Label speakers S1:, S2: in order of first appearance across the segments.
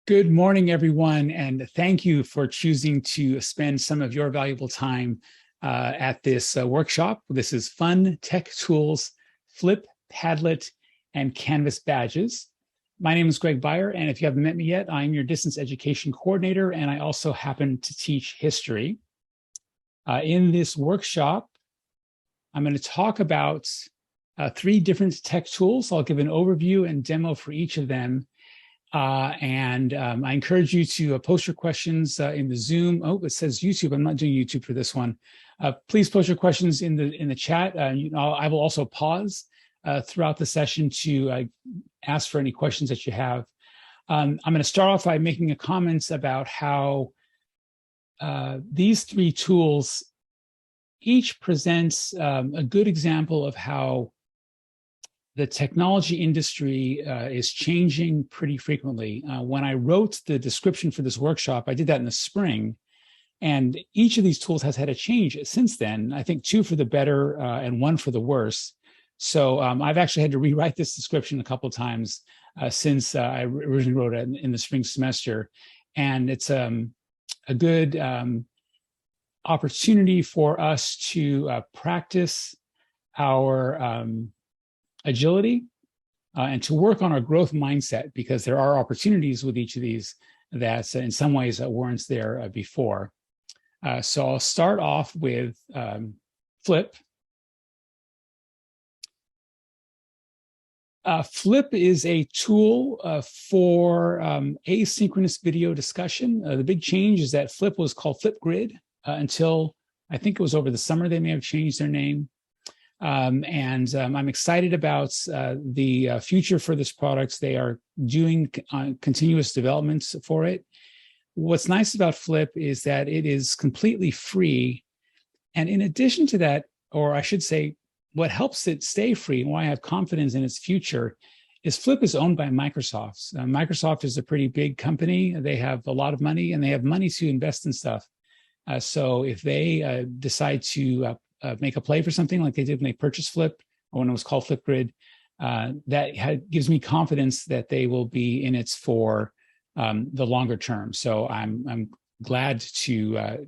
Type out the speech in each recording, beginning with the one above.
S1: Good morning, everyone, and thank you for choosing to spend some of your valuable time at this workshop. This is Fun Tech Tools, Flip, Padlet, and Canvas Badges. My name is Greg Beyer, and if you haven't met me yet, I'm your distance education coordinator, and I also happen to teach history. In this workshop, I'm going to talk about 3 different tech tools. I'll give an overview and demo for each of them. I encourage you to post your questions in the Zoom. Oh, it says YouTube. I'm not doing YouTube for this one. Please post your questions in the chat. I will also pause throughout the session to ask for any questions that you have. I'm going to start off by making a comment about how these 3 tools each presents a good example of how the technology industry is changing pretty frequently. When I wrote the description for this workshop, I did that in the spring, and each of these tools has had a change since then. I think 2 for the better and 1 for the worse. So I've actually had to rewrite this description a couple of times since I originally wrote it in the spring semester. And it's a good opportunity for us to practice our agility and to work on our growth mindset, because there are opportunities with each of these that in some ways weren't there before. So I'll start off with Flip. Flip is a tool for asynchronous video discussion. The big change is that Flip was called Flipgrid until I think it was over the summer they may have changed their name. I'm excited about the future for this product. They are doing continuous developments for it. What's nice about Flip is that it is completely free. And in addition to that, or I should say, what helps it stay free and why I have confidence in its future is Flip is owned by Microsoft. Microsoft is a pretty big company. They have a lot of money and they have money to invest in stuff. So if they decide to make a play for something like they did when they purchased Flip, or when it was called Flipgrid, gives me confidence that they will be in it for the longer term. So I'm glad to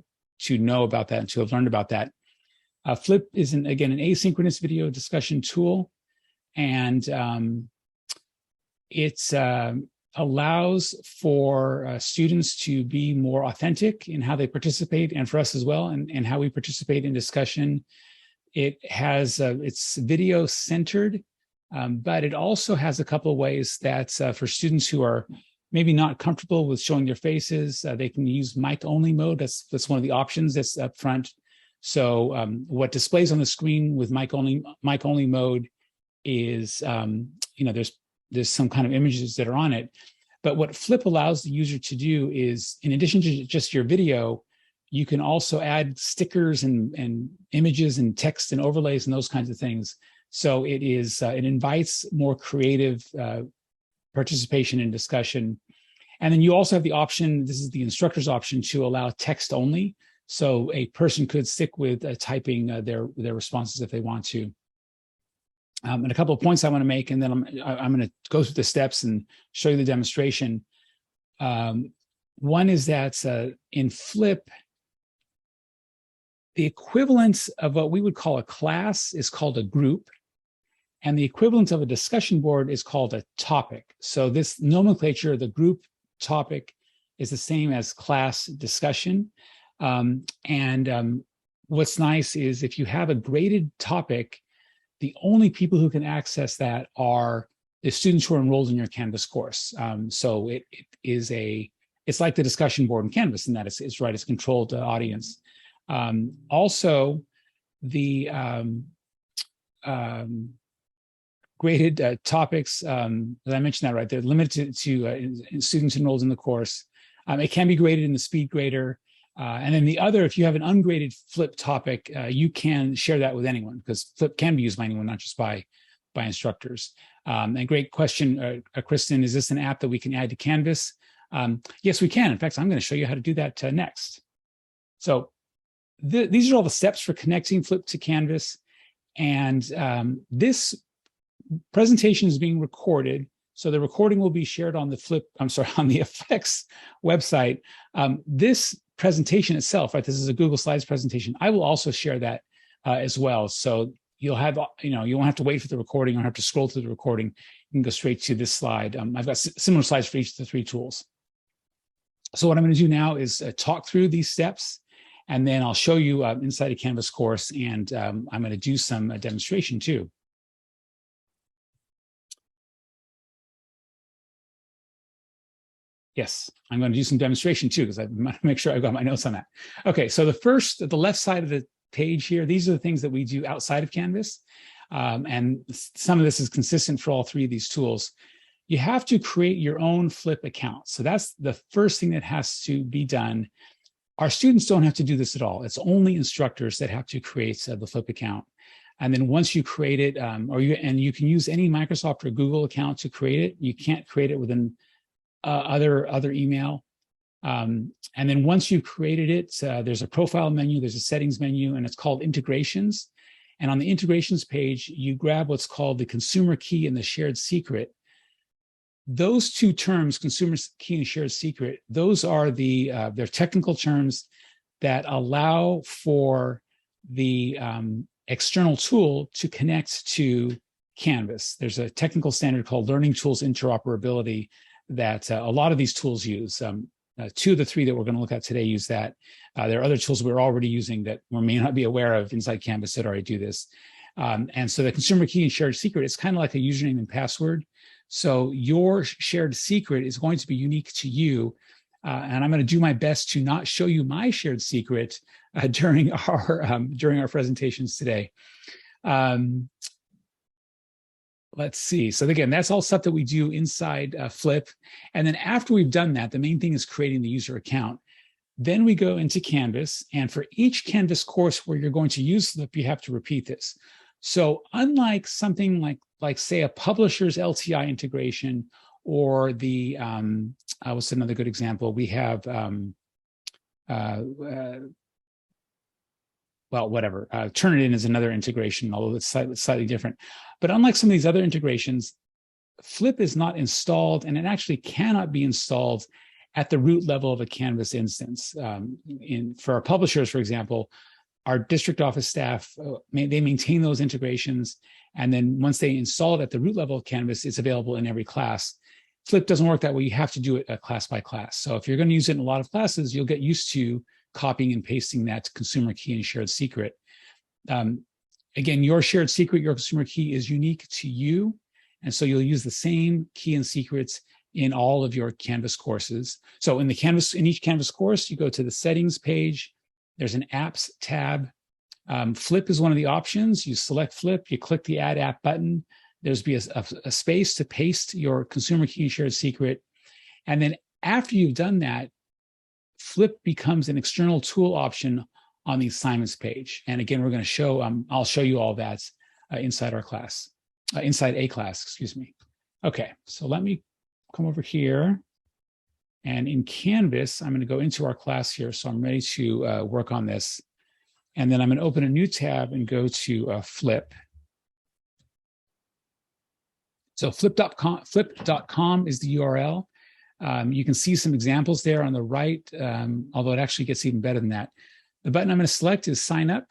S1: know about that and to have learned about that. Flip is again an asynchronous video discussion tool, and it allows for students to be more authentic in how they participate, and for us as well, and how we participate in discussion. It has it's video centered, but it also has a couple of ways that for students who are maybe not comfortable with showing their faces, they can use mic only mode. That's one of the options that's up front. So what displays on the screen with mic only mode is there's some kind of images that are on it. But what Flip allows the user to do is, in addition to just your video, you can also add stickers and images and text and overlays and those kinds of things. So it invites more creative participation in discussion. And then you also have the option, this is the instructor's option, to allow text only. So a person could stick with typing their responses if they want to. And a couple of points I want to make, and then I'm going to go through the steps and show you the demonstration. One is that in Flip, the equivalent of what we would call a class is called a group, and the equivalent of a discussion board is called a topic. So this nomenclature, the group topic, is the same as class discussion. What's nice is if you have a graded topic, the only people who can access that are the students who are enrolled in your Canvas course. So it's like the discussion board in Canvas in that it's right, it's a controlled audience. Also, the graded topics, did I mention that right? They're limited to students enrolled in the course. It can be graded in the speed grader. And then the other, if you have an ungraded Flip topic, you can share that with anyone, because Flip can be used by anyone, not just by instructors. And great question, Kristen, is this an app that we can add to Canvas? Yes, we can. In fact, I'm going to show you how to do that next. So these are all the steps for connecting Flip to Canvas. And this presentation is being recorded So the recording will be shared on the on the FX website. This presentation itself, right? This is a Google Slides presentation. I will also share that as well. So you'll have, you won't have to wait for the recording or have to scroll through the recording. You can go straight to this slide. I've got similar slides for each of the 3 tools. So what I'm going to do now is talk through these steps, and then I'll show you inside a Canvas course, and I'm going to do some demonstration too. Yes, I'm going to do some demonstration too, because I want to make sure I've got my notes on that. Okay, so the left side of the page here, these are the things that we do outside of Canvas. And some of this is consistent for all 3 of these tools. You have to create your own Flip account. So that's the first thing that has to be done. Our students don't have to do this at all. It's only instructors that have to create the Flip account. And then once you create it, you can use any Microsoft or Google account to create it. You can't create it with an other email. And then once you've created it, there's a profile menu, there's a settings menu, and it's called integrations. And on the integrations page, you grab what's called the consumer key and the shared secret. Those 2 terms, consumer key and shared secret, those are they're technical terms that allow for the external tool to connect to Canvas. There's a technical standard called Learning Tools Interoperability that a lot of these tools use. 2 of the 3 that we're going to look at today use that. There are other tools we're already using that we may not be aware of inside Canvas that already do this. And so the consumer key and shared secret, it's kind of like a username and password. So your shared secret is going to be unique to you. And I'm going to do my best to not show you my shared secret during our presentations today. Let's see. So again, that's all stuff that we do inside Flip. And then after we've done that, the main thing is creating the user account. Then we go into Canvas. And for each Canvas course where you're going to use Flip, you have to repeat this. So unlike something like say a publisher's LTI integration, or the, what's another good example? We have, well, whatever. Turnitin is another integration, although it's slightly different. But unlike some of these other integrations, Flip is not installed, and it actually cannot be installed at the root level of a Canvas instance. For our publishers, for example, our district office staff, they maintain those integrations. And then once they install it at the root level of Canvas, it's available in every class. Flip doesn't work that way. You have to do it class by class. So if you're going to use it in a lot of classes, you'll get used to copying and pasting that consumer key and shared secret. Again, your shared secret, your consumer key is unique to you. And so you'll use the same key and secrets in all of your Canvas courses. So in each Canvas course, you go to the settings page. There's an apps tab. Flip is one of the options. You select Flip, you click the add app button. There's be a space to paste your consumer key and shared secret. And then after you've done that, Flip becomes an external tool option on the assignments page. And again, we're going to show, I'll show you all that inside our class, inside a class, excuse me. Okay, so let me come over here. And in Canvas, I'm going to go into our class here. So I'm ready to work on this. And then I'm going to open a new tab and go to Flip. So flip.com is the URL. You can see some examples there on the right, although it actually gets even better than that. The button I'm going to select is Sign Up.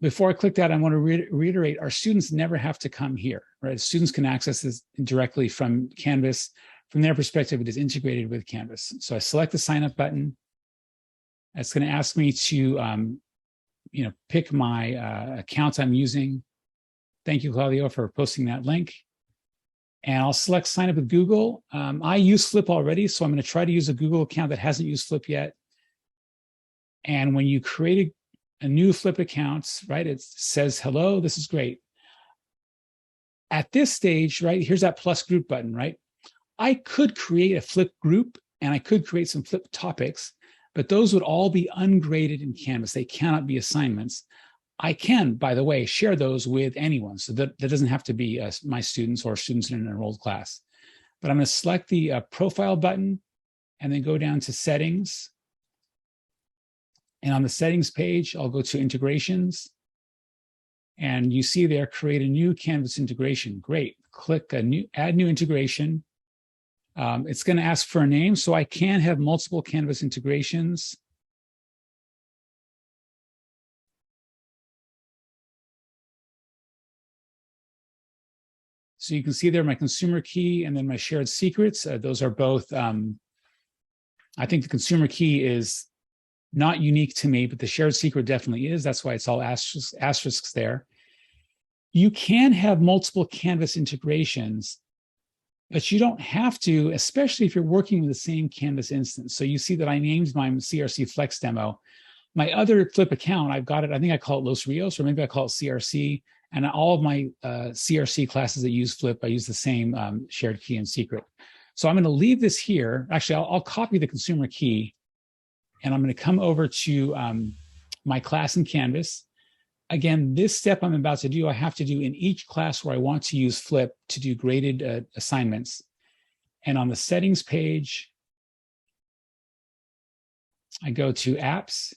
S1: Before I click that, I want to reiterate, our students never have to come here, right? Students can access this directly from Canvas. From their perspective, it is integrated with Canvas. So I select the Sign Up button. It's going to ask me to pick my account I'm using. Thank you, Claudio, for posting that link. And I'll select Sign Up with Google. I use Flip already, so I'm going to try to use a Google account that hasn't used Flip yet. And when you create a new Flip account, right, it says, hello, this is great. At this stage, right, here's that plus group button, right? I could create a Flip group and I could create some Flip topics, but those would all be ungraded in Canvas. They cannot be assignments. I can, by the way, share those with anyone. So that doesn't have to be my students or students in an enrolled class. But I'm going to select the profile button and then go down to settings. And on the settings page, I'll go to integrations. And you see there, create a new Canvas integration. Great. Click add new integration. It's going to ask for a name, so I can have multiple Canvas integrations. So you can see there my consumer key and then my shared secrets. Those are both, I think the consumer key is not unique to me, but the shared secret definitely is. That's why it's all asterisks there. You can have multiple Canvas integrations, but you don't have to, especially if you're working with the same Canvas instance. So you see that I named my CRC Flex demo. My other Flip account, I've got it, I think I call it Los Rios, or maybe I call it CRC. And all of my CRC classes that use Flip, I use the same shared key and secret. So I'm going to leave this here. Actually, I'll copy the consumer key, and I'm going to come over to my class in Canvas. Again, this step I'm about to do, I have to do in each class where I want to use Flip to do graded assignments. And on the settings page, I go to apps.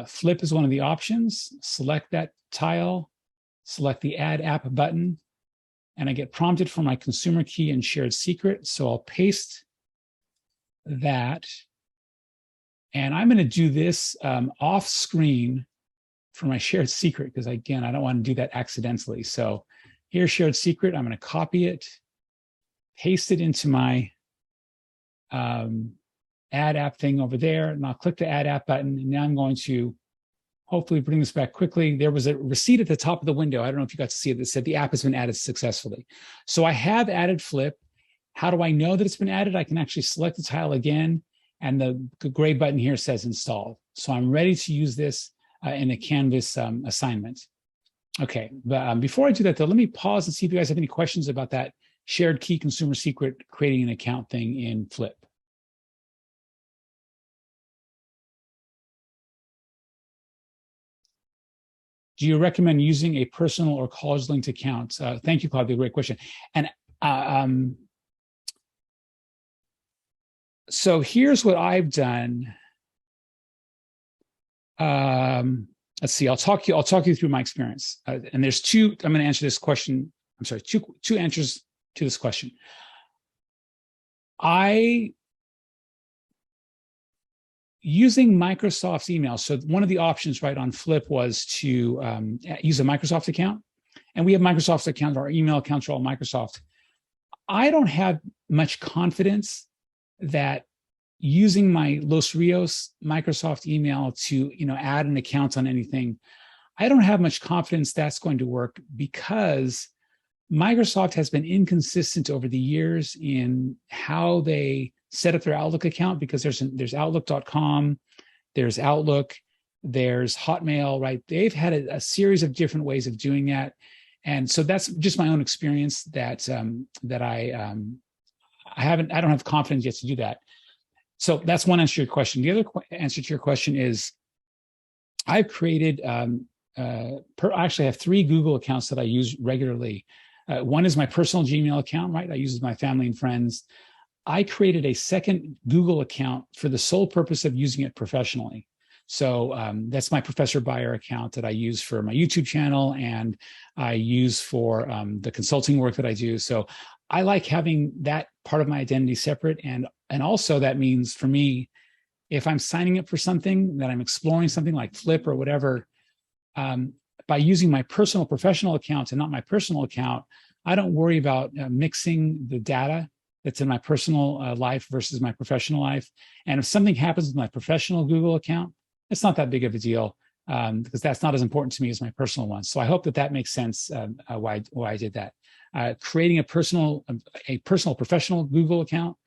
S1: Flip is one of the options. Select that tile, select the add app button, and I get prompted for my consumer key and shared secret. So I'll paste that. And I'm going to do this off screen for my shared secret, because again, I don't want to do that accidentally. So here's shared secret. I'm going to copy it, paste it into my add app thing over there, and I'll click the add app button. And now I'm going to hopefully bring this back quickly. There was a receipt at the top of the window. I don't know if you got to see it that said the app has been added successfully. So I have added Flip. How do I know that it's been added? I can actually select the tile again, and the gray button here says installed. So I'm ready to use this in a Canvas assignment. Okay, but before I do that though, let me pause and see if you guys have any questions about that shared key consumer secret creating an account thing in Flip. Do you recommend using a personal or college-linked account? Thank you, Claudia. Great question. And so here's what I've done. Let's see. I'll talk you through my experience. And there's two. I'm going to answer this question. I'm sorry. Two answers to this question. Using Microsoft's email. So one of the options right on Flip was to use a Microsoft account. And we have Microsoft's account, our email accounts are all Microsoft. I don't have much confidence that using my Los Rios Microsoft email to add an account on anything, I don't have much confidence that's going to work, because Microsoft has been inconsistent over the years in how they set up their Outlook account, because there's Outlook.com, there's Outlook, there's Hotmail, right? They've had a series of different ways of doing that. And so that's just my own experience that I don't have confidence yet to do that. So that's one answer to your question. The other answer to your question is I've created, I actually have 3 Google accounts that I use regularly. One is my personal Gmail account, right? I use it with my family and friends. I created a second Google account for the sole purpose of using it professionally. So that's my Professor Buyer account that I use for my YouTube channel, and I use for the consulting work that I do. So I like having that part of my identity separate. And also that means for me, if I'm signing up for something, that I'm exploring something like Flip or whatever, by using my personal professional account and not my personal account, I don't worry about mixing the data that's in my personal life versus my professional life. And if something happens with my professional Google account, it's not that big of a deal, because that's not as important to me as my personal one. So I hope that makes sense why I did that. Creating a personal professional Google account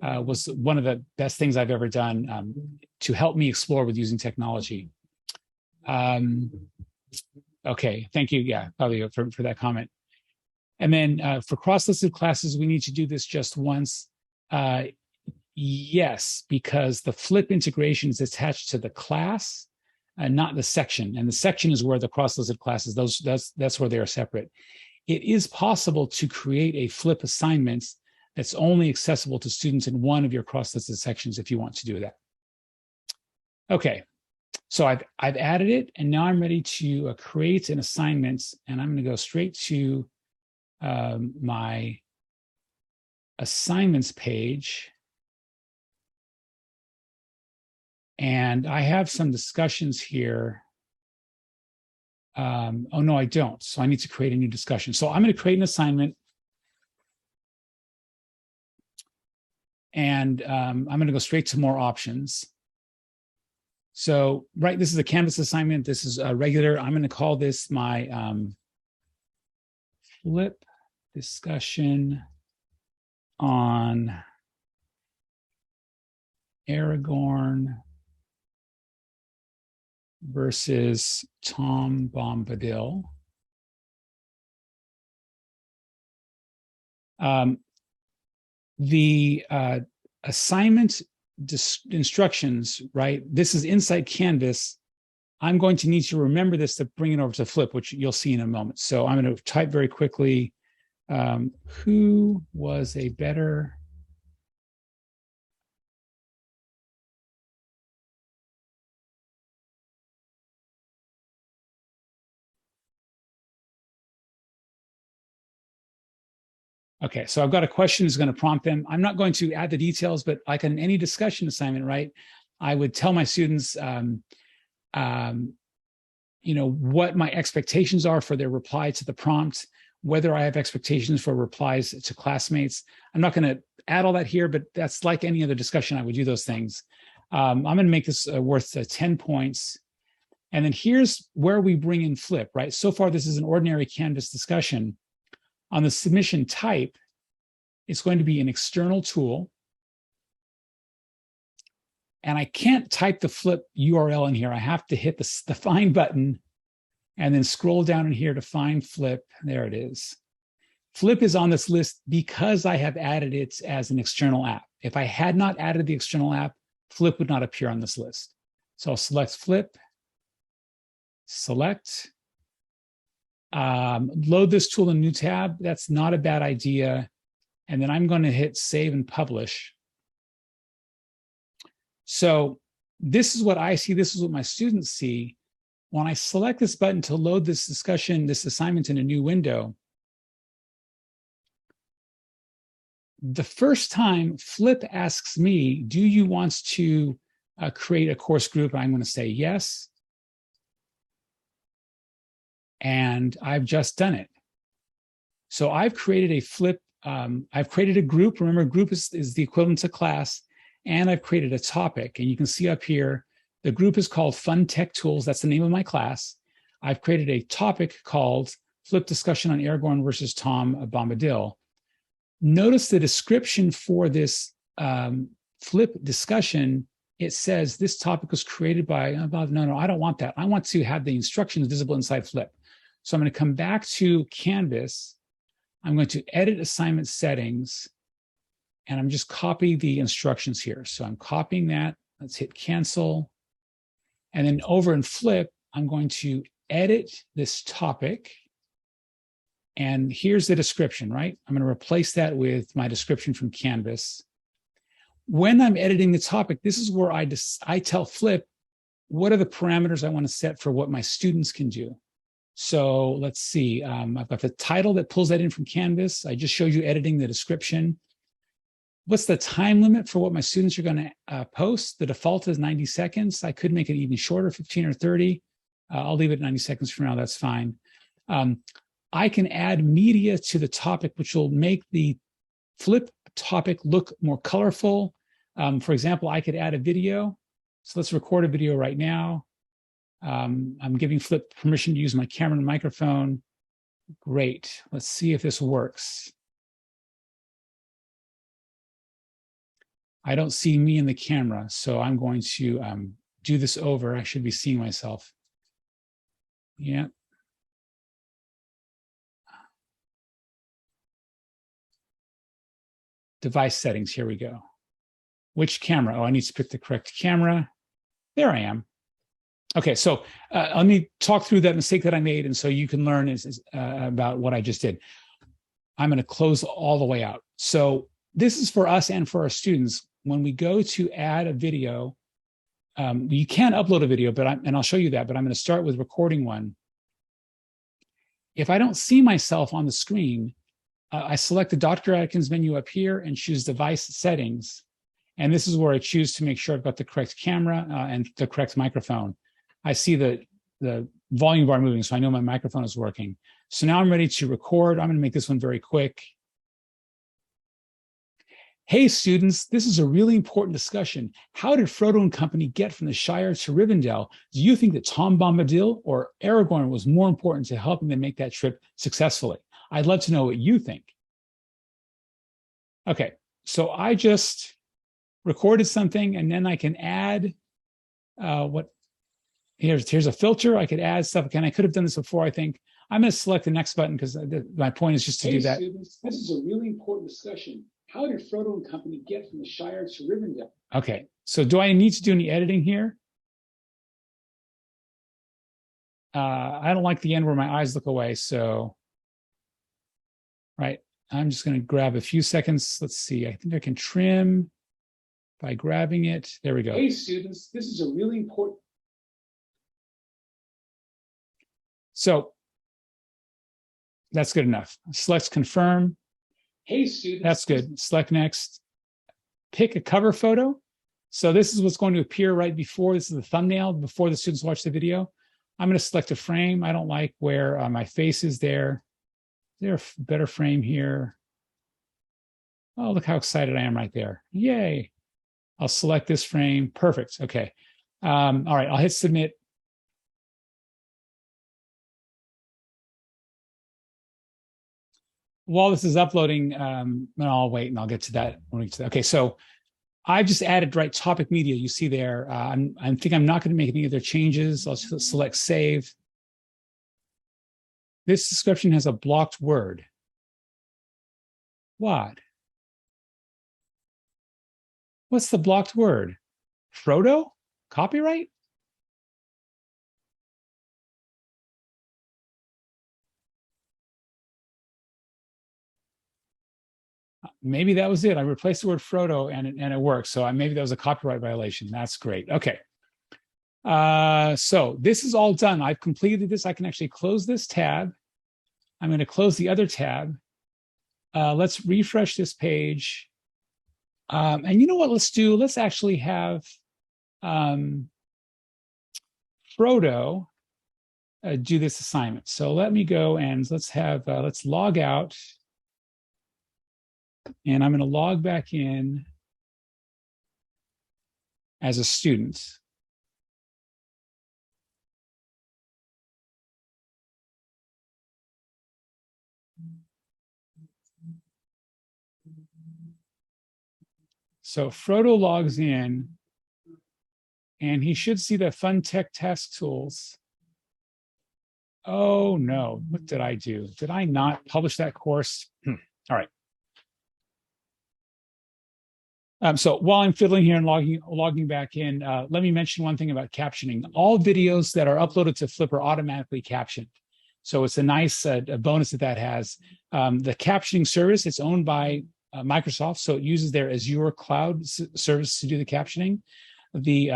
S1: was one of the best things I've ever done to help me explore with using technology. Okay, thank you. Yeah, probably for that comment. And then for cross-listed classes, we need to do this just once. Yes, because the Flip integration is attached to the class and not the section. And the section is where the cross-listed classes, that's where they are separate. It is possible to create a Flip assignment that's only accessible to students in one of your cross-listed sections if you want to do that. Okay, So I've added it, and now I'm ready to create an assignment, and I'm going to go straight to my assignments page. And I have some discussions here. Oh, no, I don't. So I need to create a new discussion. So I'm going to create an assignment. And I'm going to go straight to more options. So, right, this is a Canvas assignment. This is a regular. I'm going to call this my flip discussion on Aragorn versus Tom Bombadil. The assignment instructions, right? This is inside Canvas. I'm going to need to remember this to bring it over to Flip, which you'll see in a moment. So I'm going to type very quickly, who was a better Okay, so I've got a question that's going to prompt them. I'm not going to add the details, but like in any discussion assignment, right? I would tell my students, what my expectations are for their reply to the prompt, whether I have expectations for replies to classmates. I'm not going to add all that here, but that's like any other discussion. I would do those things. I'm going to make this worth 10 points. And then here's where we bring in Flip, right? So far, this is an ordinary Canvas discussion. On the submission type, it's going to be an external tool. And I can't type the Flip URL in here. I have to hit the find button and then scroll down in here to find Flip. There it is. Flip is on this list because I have added it as an external app. If I had not added the external app, Flip would not appear on this list. So I'll select Flip, select, load this tool in a new tab. That's not a bad idea. And then I'm going to hit save and publish. So this is what I see. This is what my students see. When I select this button to load this discussion, this assignment in a new window, the first time Flip asks me, do you want to create a course group? I'm going to say yes. And I've just done it. So I've created a Flip, I've created a group. Remember, group is the equivalent to class. And I've created a topic. And you can see up here, the group is called Fun Tech Tools. That's the name of my class. I've created a topic called Flip Discussion on Aragorn versus Tom Bombadil. Notice the description for this Flip discussion. It says this topic was created by, no, I don't want that. I want to have the instructions visible inside Flip. So I'm going to come back to Canvas. I'm going to edit assignment settings, and I'm just copying the instructions here. So I'm copying that. Let's hit cancel. And then over in Flip, I'm going to edit this topic. And here's the description, right? I'm going to replace that with my description from Canvas. When I'm editing the topic, this is where I tell Flip, what are the parameters I want to set for what my students can do? So let's see, I've got the title that pulls that in from Canvas. I just showed you editing the description. What's the time limit for what my students are going to post? The default is 90 seconds. I could make it even shorter, 15 or 30. I'll leave it 90 seconds for now. That's fine. I can add media to the topic, which will make the Flip topic look more colorful. For example, I could add a video. So let's record a video right now. I'm giving Flip permission to use my camera and microphone. Great. Let's see if this works. I don't see me in the camera, so I'm going to do this over. I should be seeing myself. Yeah. Device settings, here we go. Which camera? Oh, I need to pick the correct camera. There I am. Okay, so let me talk through that mistake that I made, and so you can learn about what I just did. I'm going to close all the way out. So this is for us and for our students. When we go to add a video, You can upload a video, and I'll show you that, but I'm going to start with recording one. If I don't see myself on the screen, I select the Dr. Atkins menu up here and choose device settings. And this is where I choose to make sure I've got the correct camera and the correct microphone. I see the volume bar moving, so I know my microphone is working. So now I'm ready to record. I'm going to make this one very quick. Hey, students, this is a really important discussion. How did Frodo and company get from the Shire to Rivendell? Do you think that Tom Bombadil or Aragorn was more important to helping them make that trip successfully? I'd love to know what you think. Okay, so I just recorded something, and then I can add here's a filter. I could add stuff. Again, I could have done this before, I think. I'm going to select the next button because my point is just to do that. Students, this is a really important discussion. How did Frodo and company get from the Shire to Rivendell? Okay, so do I need to do any editing here? I don't like the end where my eyes look away, so, right. I'm just going to grab a few seconds. Let's see, I think I can trim by grabbing it. There we go. Hey, students, this is a really important. So that's good enough. Select confirm. Hey, students. That's good. Select next. Pick a cover photo. So this is what's going to appear right before. This is the thumbnail before the students watch the video. I'm going to select a frame. I don't like where my face is there. Is there a better frame here? Oh, look how excited I am right there. Yay. I'll select this frame. Perfect. Okay. All right. I'll hit submit. While this is uploading, I'll wait and I'll get to that when we get to that. Okay, so I've just added right topic media. You see there. I think I'm not going to make any other changes. I'll just select save. This description has a blocked word. What? What's the blocked word? Frodo? Copyright? Maybe that was it. I replaced the word Frodo and it worked. So maybe that was a copyright violation. That's great. Okay. So this is all done. I've completed this. I can actually close this tab. I'm going to close the other tab. Let's refresh this page. And you know what let's do? Let's actually have Frodo do this assignment. So let me go and let's log out. And I'm going to log back in as a student. So Frodo logs in, and he should see the Fun Tech Task Tools. Oh, no. What did I do? Did I not publish that course? All right. So while I'm fiddling here and logging back in, let me mention one thing about captioning. All videos that are uploaded to Flip are automatically captioned. So it's a nice bonus that has. The captioning service, it's owned by Microsoft, so it uses their Azure cloud service to do the captioning. The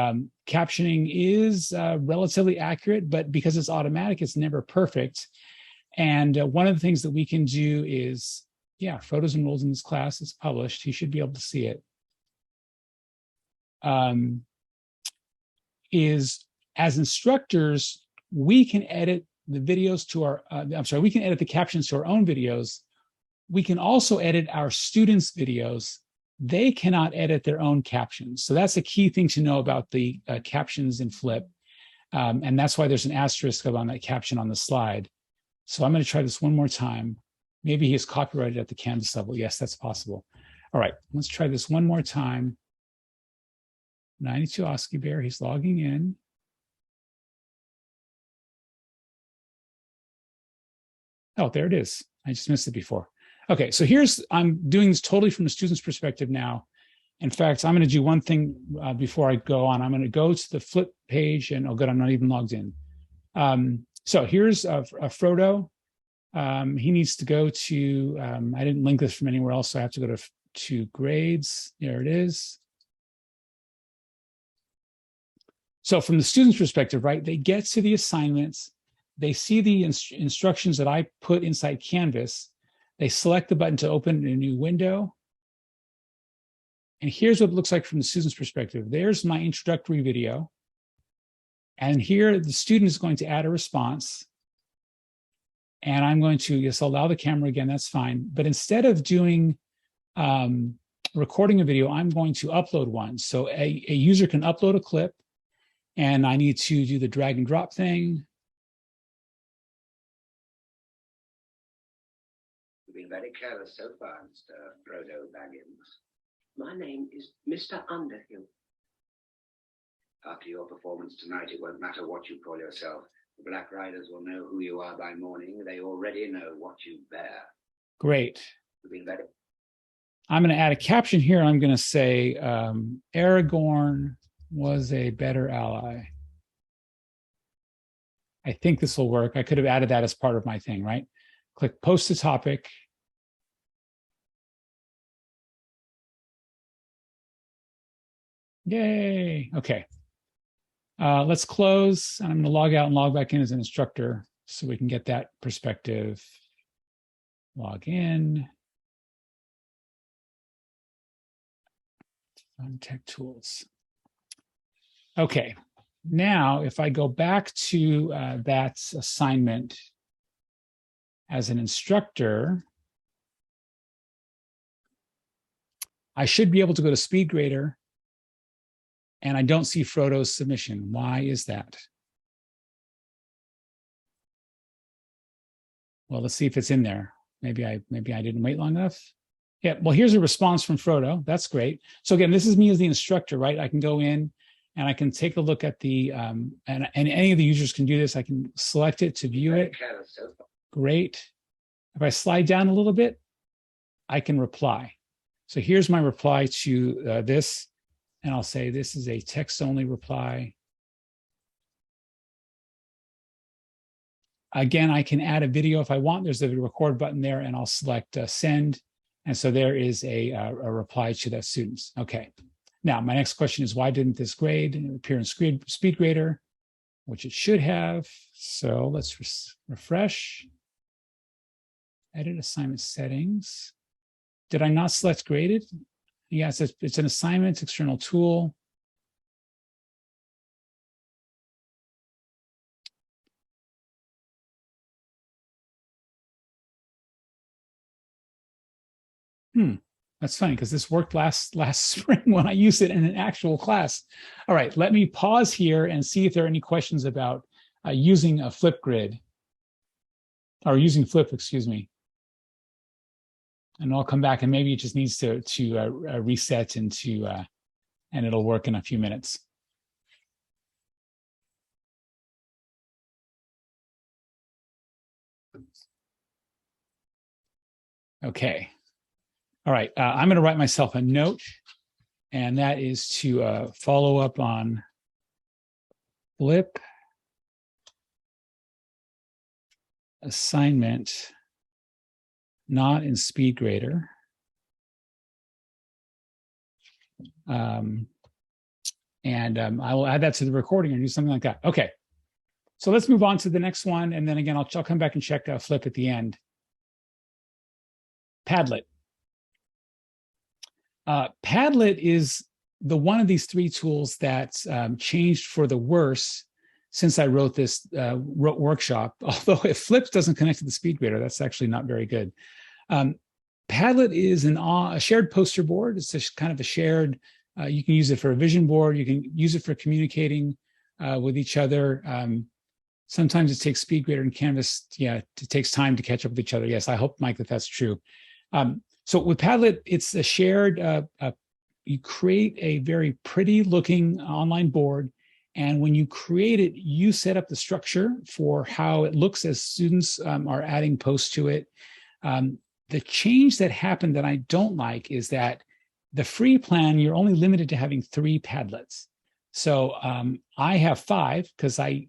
S1: captioning is relatively accurate, but because it's automatic, it's never perfect. And one of the things that we can do is, yeah, Frodo's enrolled in this class. It's published. He should be able to see it. Is as instructors, we can edit the videos to our, we can edit the captions to our own videos. We can also edit our students' videos. They cannot edit their own captions. So that's a key thing to know about the captions in Flip. And that's why there's an asterisk on that caption on the slide. So I'm going to try this one more time. Maybe he is copyrighted at the Canvas level. Yes, that's possible. All right, let's try this one more time. 92 Oski Bear, he's logging in. Oh, there it is. I just missed it before. Okay, so I'm doing this totally from the student's perspective now. In fact, I'm going to do one thing before I go on. I'm going to go to the Flip page, and oh, good, I'm not even logged in. So here's a Frodo. He needs to go to, I didn't link this from anywhere else, so I have to go to grades. There it is. So from the student's perspective, right, they get to the assignments, they see the instructions that I put inside Canvas, they select the button to open a new window. And here's what it looks like from the student's perspective. There's my introductory video. And here the student is going to add a response. And I'm going to, yes, allow the camera again, that's fine. But instead of doing recording a video, I'm going to upload one. So a user can upload a clip, and I need to do the drag and drop thing.
S2: You've been very careless so far, Mr. Frodo Baggins. My name is Mr. Underhill. After your performance tonight, it won't matter what you call yourself. The Black Riders will know who you are by morning. They already know what you bear.
S1: Great.
S2: You've been very...
S1: I'm going to add a caption here. I'm going to say, Aragorn was a better ally. I think this will work. I could have added that as part of my thing, right? Click post to topic. Yay. Okay. Let's close. And I'm going to log out and log back in as an instructor so we can get that perspective. Log in. Tech tools. Okay. Now, if I go back to that assignment as an instructor, I should be able to go to SpeedGrader, and I don't see Frodo's submission. Why is that? Well, let's see if it's in there. Maybe I didn't wait long enough. Yeah, well, here's a response from Frodo. That's great. So again, this is me as the instructor, right? I can go in and I can take a look at the, and any of the users can do this. I can select it to view it. Great. If I slide down a little bit, I can reply. So here's my reply to this. And I'll say this is a text-only reply. Again, I can add a video if I want. There's a record button there, and I'll select send. And so there is a reply to that student's. Okay. Now, my next question is, why didn't this grade appear in SpeedGrader, which it should have? So let's refresh. Edit assignment settings. Did I not select graded? Yes, it's an assignment, external tool. That's funny because this worked last spring when I used it in an actual class. All right, let me pause here and see if there are any questions about using a flip grid or using flip, excuse me. And I'll come back and maybe it just needs to reset into, and it'll work in a few minutes. Okay. All right, I'm going to write myself a note, and that is to follow up on flip assignment, not in SpeedGrader. I will add that to the recording or do something like that. Okay, so let's move on to the next one, and then again, I'll come back and check flip at the end. Padlet. Padlet is the one of these three tools that's changed for the worse since I wrote this workshop. Although if Flip doesn't connect to the SpeedGrader, that's actually not very good. Padlet is a shared poster board. It's a kind of a shared, you can use it for a vision board. You can use it for communicating with each other. Sometimes it takes SpeedGrader and Canvas. Yeah, it takes time to catch up with each other. Yes, I hope, Mike, that's true. So with Padlet, it's a shared, you create a very pretty looking online board. And when you create it, you set up the structure for how it looks as students are adding posts to it. The change that happened that I don't like is that the free plan, you're only limited to having 3 Padlets. So I have 5 because I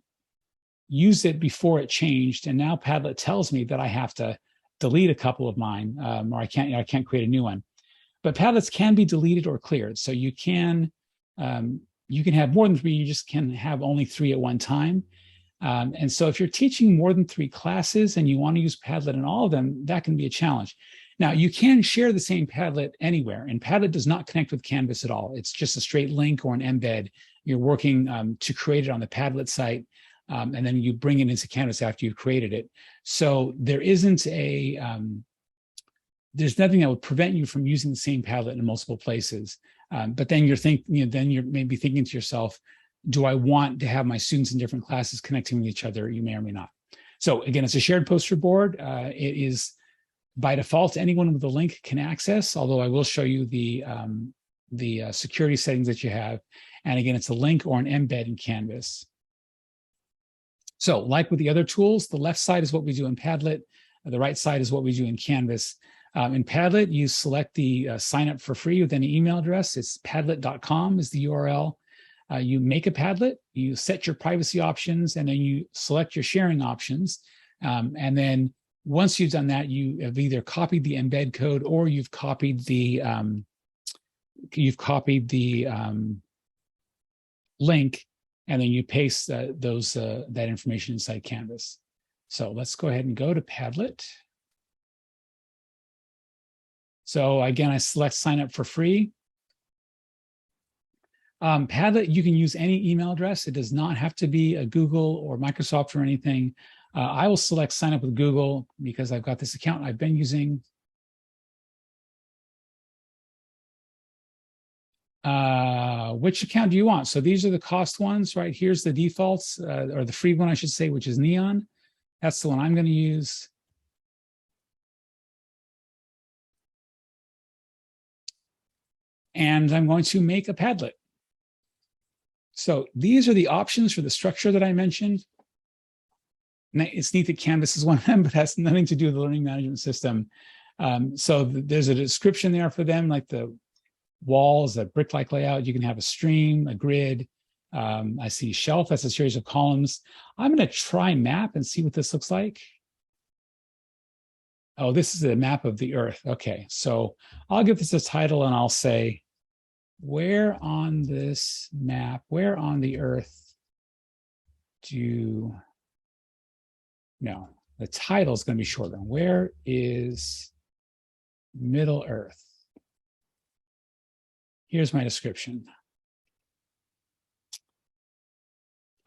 S1: used it before it changed. And now Padlet tells me that I have to delete a couple of mine, or I can't create a new one. But Padlets can be deleted or cleared. So you can you can have more than 3, you just can have only 3 at one time. And so if you're teaching more than 3 classes and you want to use Padlet in all of them, that can be a challenge. Now, you can share the same Padlet anywhere, and Padlet does not connect with Canvas at all. It's just a straight link or an embed. You're working to create it on the Padlet site, and then you bring it into Canvas after you've created it. So there isn't there's nothing that would prevent you from using the same Padlet in multiple places. But then you're maybe thinking to yourself, do I want to have my students in different classes connecting with each other? You may or may not. So again, it's a shared poster board. It is by default, anyone with a link can access, although I will show you the security settings that you have. And again, it's a link or an embed in Canvas. So like with the other tools, the left side is what we do in Padlet. The right side is what we do in Canvas. In Padlet, you select the sign up for free with any email address. It's padlet.com is the URL. You make a Padlet, you set your privacy options, and then you select your sharing options. And then once you've done that, you have either copied the embed code or you've copied the link, and then you paste that information inside Canvas. So let's go ahead and go to Padlet. So again, I select sign up for free. Padlet, you can use any email address. It does not have to be a Google or Microsoft or anything. I will select sign up with Google because I've got this account I've been using. Which account do you want? So these are the cost ones, right? Here's the defaults, or the free one, I should say, which is Neon. That's the one I'm going to use. And I'm going to make a Padlet. So these are the options for the structure that I mentioned. It's neat that Canvas is one of them, but has nothing to do with the learning management system. So there's a description there for them, like the walls, a brick-like layout. You can have a stream, a grid. I see shelf, that's a series of columns. I'm going to try map and see what this looks like. Oh, this is a map of the Earth. Okay, so I'll give this a title and I'll say, where on this map, where on the Earth no, the title is going to be shorter. Where is Middle Earth? Here's my description.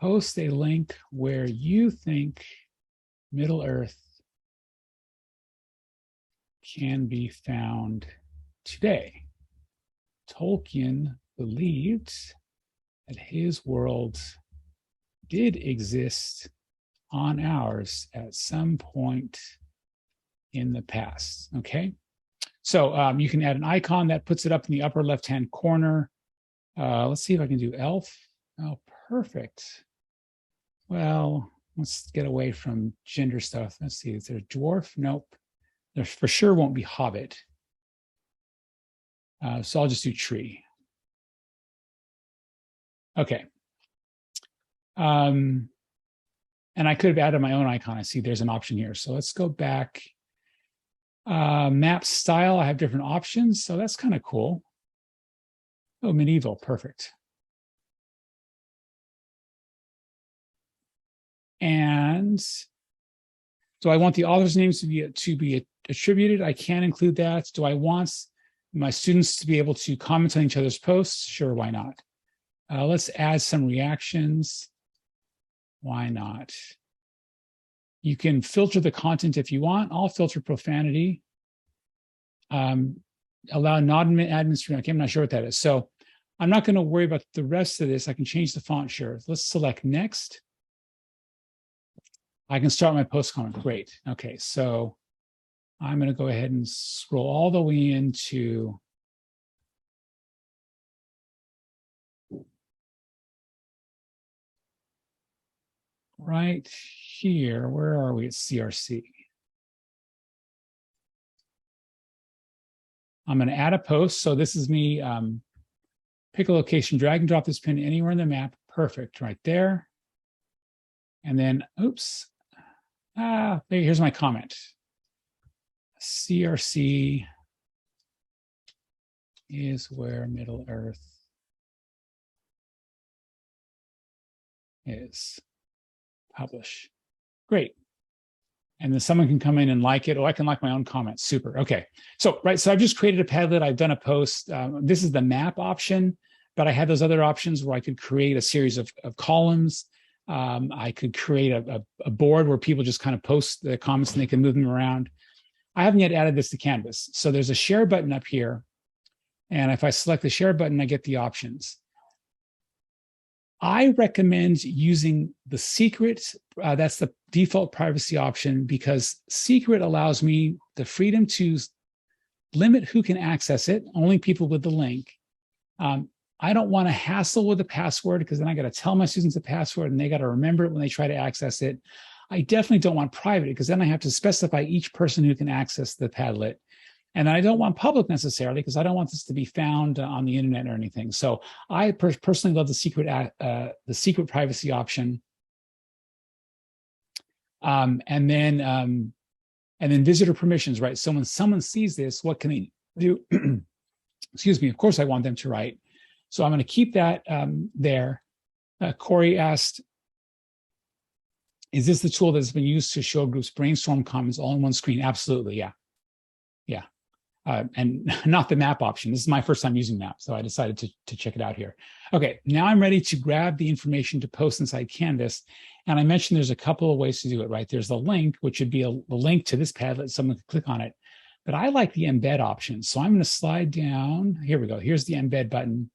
S1: Post a link where you think Middle Earth can be found today. Tolkien believed that his world did exist on ours at some point in the past, okay? So you can add an icon that puts it up in the upper left-hand corner. Let's see if I can do elf. Oh, perfect. Well, let's get away from gender stuff. Let's see, is there a dwarf? Nope. There for sure won't be hobbit. So I'll just do tree. Okay. And I could have added my own icon. I see there's an option here. So let's go back. Map style, I have different options. So that's kind of cool. Oh, medieval, perfect. And do I want the author's names to be attributed? I can include that. Do I want my students to be able to comment on each other's posts? Sure, why not? Let's add some reactions. Why not? You can filter the content if you want. I'll filter profanity. Allow non-admin stream. Okay, I'm not sure what that is. So I'm not going to worry about the rest of this. I can change the font, sure. Let's select next. I can start my post comment. Great. Okay, so I'm going to go ahead and scroll all the way into right here. Where are we at CRC? I'm going to add a post. So this is me. Pick a location, drag and drop this pin anywhere in the map. Perfect, right there. And then, oops. Here's my comment. CRC is where Middle Earth is publish. Great. And then someone can come in and like it. Oh, I can like my own comments. Super. Okay. So, right. So I've just created a Padlet. I've done a post. This is the map option, but I had those other options where I could create a series of columns. I could create a board where people just kind of post the comments and they can move them around. I haven't yet added this to Canvas. So there's a share button up here. And if I select the share button, I get the options. I recommend using the secret. That's the default privacy option, because secret allows me the freedom to limit who can access it, only people with the link. I don't want to hassle with the password, because then I got to tell my students the password and they got to remember it when they try to access it. I definitely don't want private, because then I have to specify each person who can access the Padlet. And I don't want public necessarily, because I don't want this to be found on the internet or anything. So I personally love the secret privacy option. And then visitor permissions, right? So when someone sees this, what can they do? Excuse me. Of course, I want them to write. So I'm going to keep that there. Corey asked, is this the tool that's been used to show groups brainstorm comments all in one screen? Absolutely, yeah. Yeah. And not the map option. This is my first time using map, so I decided to check it out here. Okay, now I'm ready to grab the information to post inside Canvas. And I mentioned there's a couple of ways to do it, right? There's the link, which would be the link to this Padlet. Someone could click on it. But I like the embed option. So I'm going to slide down. Here we go. Here's the embed button.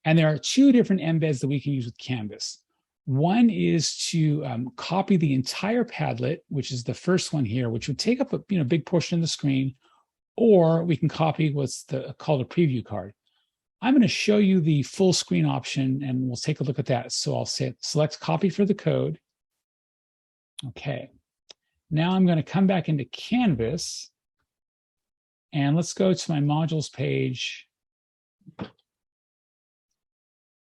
S1: And there are two different embeds that we can use with Canvas. One is to copy the entire Padlet, which is the first one here, which would take up a big portion of the screen, or we can copy what's called a preview card. I'm going to show you the full screen option, and we'll take a look at that. So I'll select copy for the code. Okay. Now I'm going to come back into Canvas, and let's go to my modules page.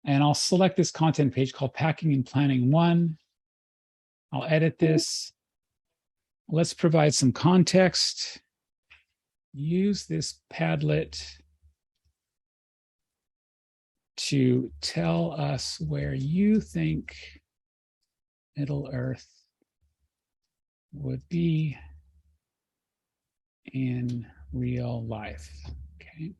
S1: And I'll select this content page called Packing and Planning 1. I'll edit this. Let's provide some context. Use this Padlet to tell us where you think Middle Earth would be in real life. Okay.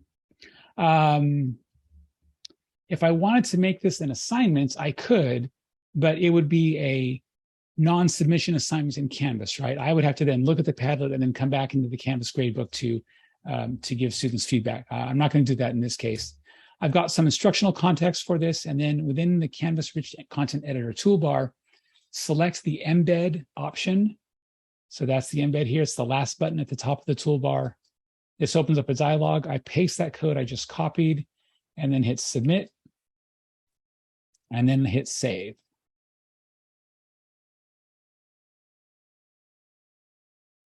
S1: If I wanted to make this an assignment, I could, but it would be a non-submission assignment in Canvas, right? I would have to then look at the Padlet and then come back into the Canvas gradebook to give students feedback. I'm not going to do that in this case. I've got some instructional context for this, and then within the Canvas Rich Content Editor toolbar, select the embed option. So that's the embed here. It's the last button at the top of the toolbar. This opens up a dialog. I paste that code I just copied and then hit submit, and then hit save.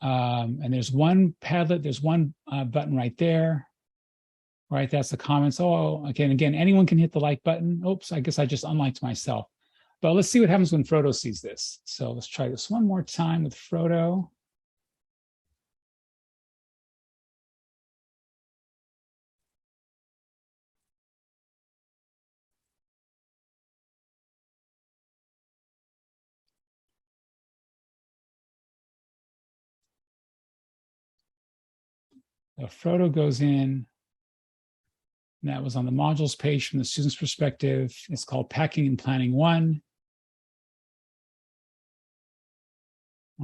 S1: And there's one Padlet, there's one button right there, right? That's the comments. Oh, again, anyone can hit the like button. Oops, I guess I just unliked myself. But let's see what happens when Frodo sees this. So let's try this one more time with Frodo. So Frodo goes in. And that was on the modules page from the student's perspective. It's called Packing and Planning 1.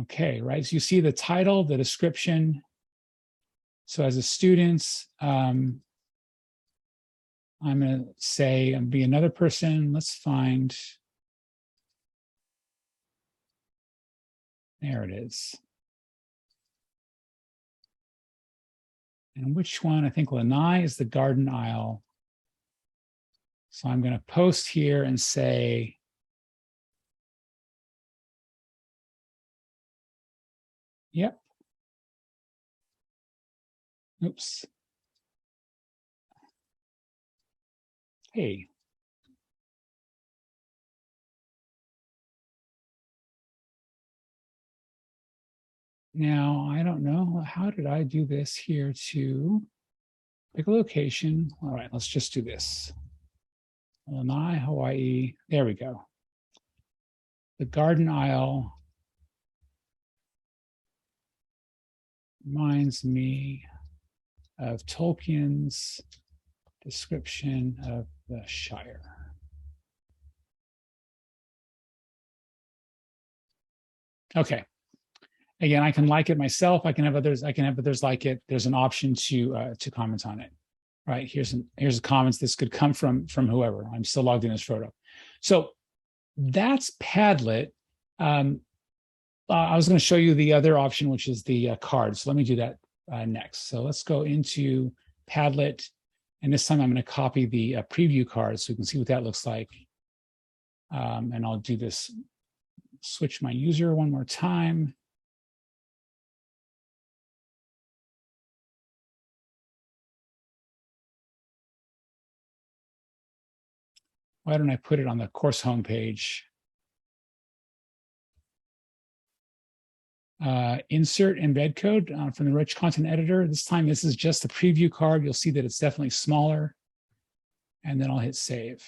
S1: Okay, right? So you see the title, the description. So as a student, I'm going to say, be another person. Let's find, there it is. And which one? I think Lanai is the garden aisle. So I'm going to post here and say, yep. Oops. Hey. Now, I don't know, how did I do this here to pick a location? All right, let's just do this. Lanai, Hawaii. There we go. The Garden Isle reminds me of Tolkien's description of the Shire. Okay. Again, I can like it myself. I can have others like it. There's an option to comment on it. Right. Here's the comments. This could come from whoever. I'm still logged in as Frodo. So that's Padlet. I was going to show you the other option, which is the cards. So let me do that next. So let's go into Padlet. And this time I'm going to copy the preview card so we can see what that looks like. And I'll do this, switch my user one more time. Why don't I put it on the course homepage? Insert embed code from the rich content editor. This time, this is just a preview card. You'll see that it's definitely smaller. And then I'll hit save.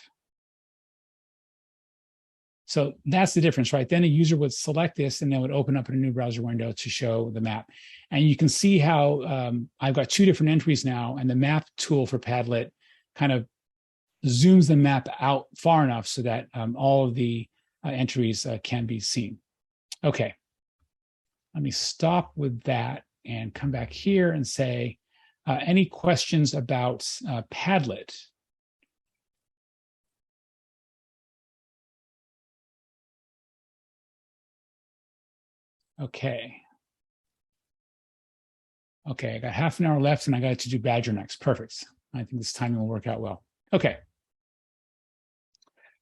S1: So that's the difference, right? Then a user would select this and then would open up in a new browser window to show the map. And you can see how I've got two different entries now, and the map tool for Padlet kind of zooms the map out far enough so that all of the entries can be seen. Okay. Let me stop with that and come back here and say, any questions about Padlet? Okay. Okay, I got half an hour left and I got to do Badgr next. Perfect. I think this timing will work out well. Okay.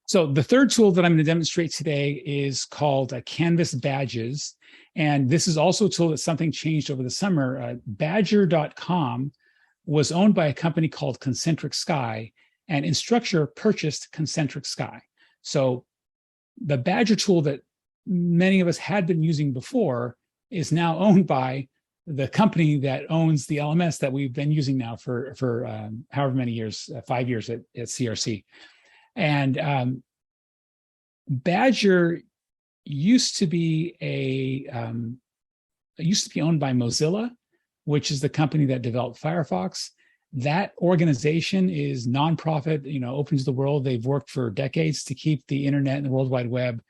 S1: So the third tool that I'm going to demonstrate today is called Canvas Badges. And this is also a tool that something changed over the summer. Badgr.com was owned by a company called Concentric Sky, and Instructure purchased Concentric Sky. So the Badgr tool that many of us had been using before is now owned by the company that owns the LMS that we've been using now for however many years, 5 years at CRC. And Badgr used to be owned by Mozilla, which is the company that developed Firefox. That organization is nonprofit, open to the world. They've worked for decades to keep the internet and the World Wide Web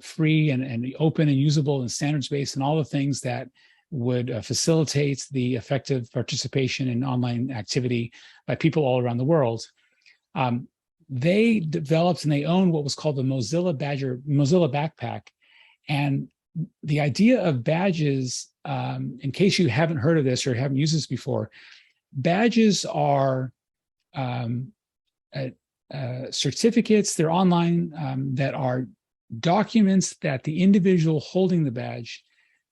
S1: free and open and usable and standards-based and all the things that would facilitate the effective participation in online activity by people all around the world. They developed and they own what was called the Mozilla Backpack. And the idea of badges, in case you haven't heard of this or haven't used this before, badges are certificates, they're online, that are documents that the individual holding the badge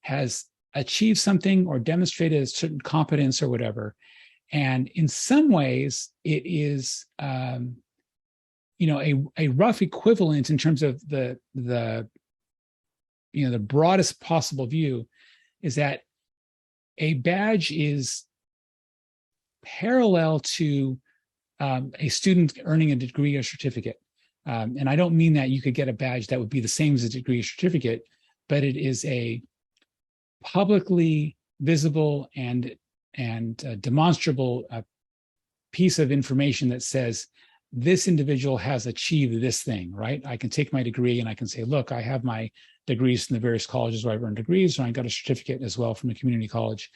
S1: has achieved something or demonstrated a certain competence or whatever. And in some ways, it is a rough equivalent in terms of the broadest possible view is that a badge is parallel to a student earning a degree or certificate. And I don't mean that you could get a badge that would be the same as a degree or certificate, but it is a publicly visible and demonstrable piece of information that says this individual has achieved this thing, right? I can take my degree and I can say, look, I have my degrees from the various colleges where I've earned degrees, or I got a certificate as well from a community college.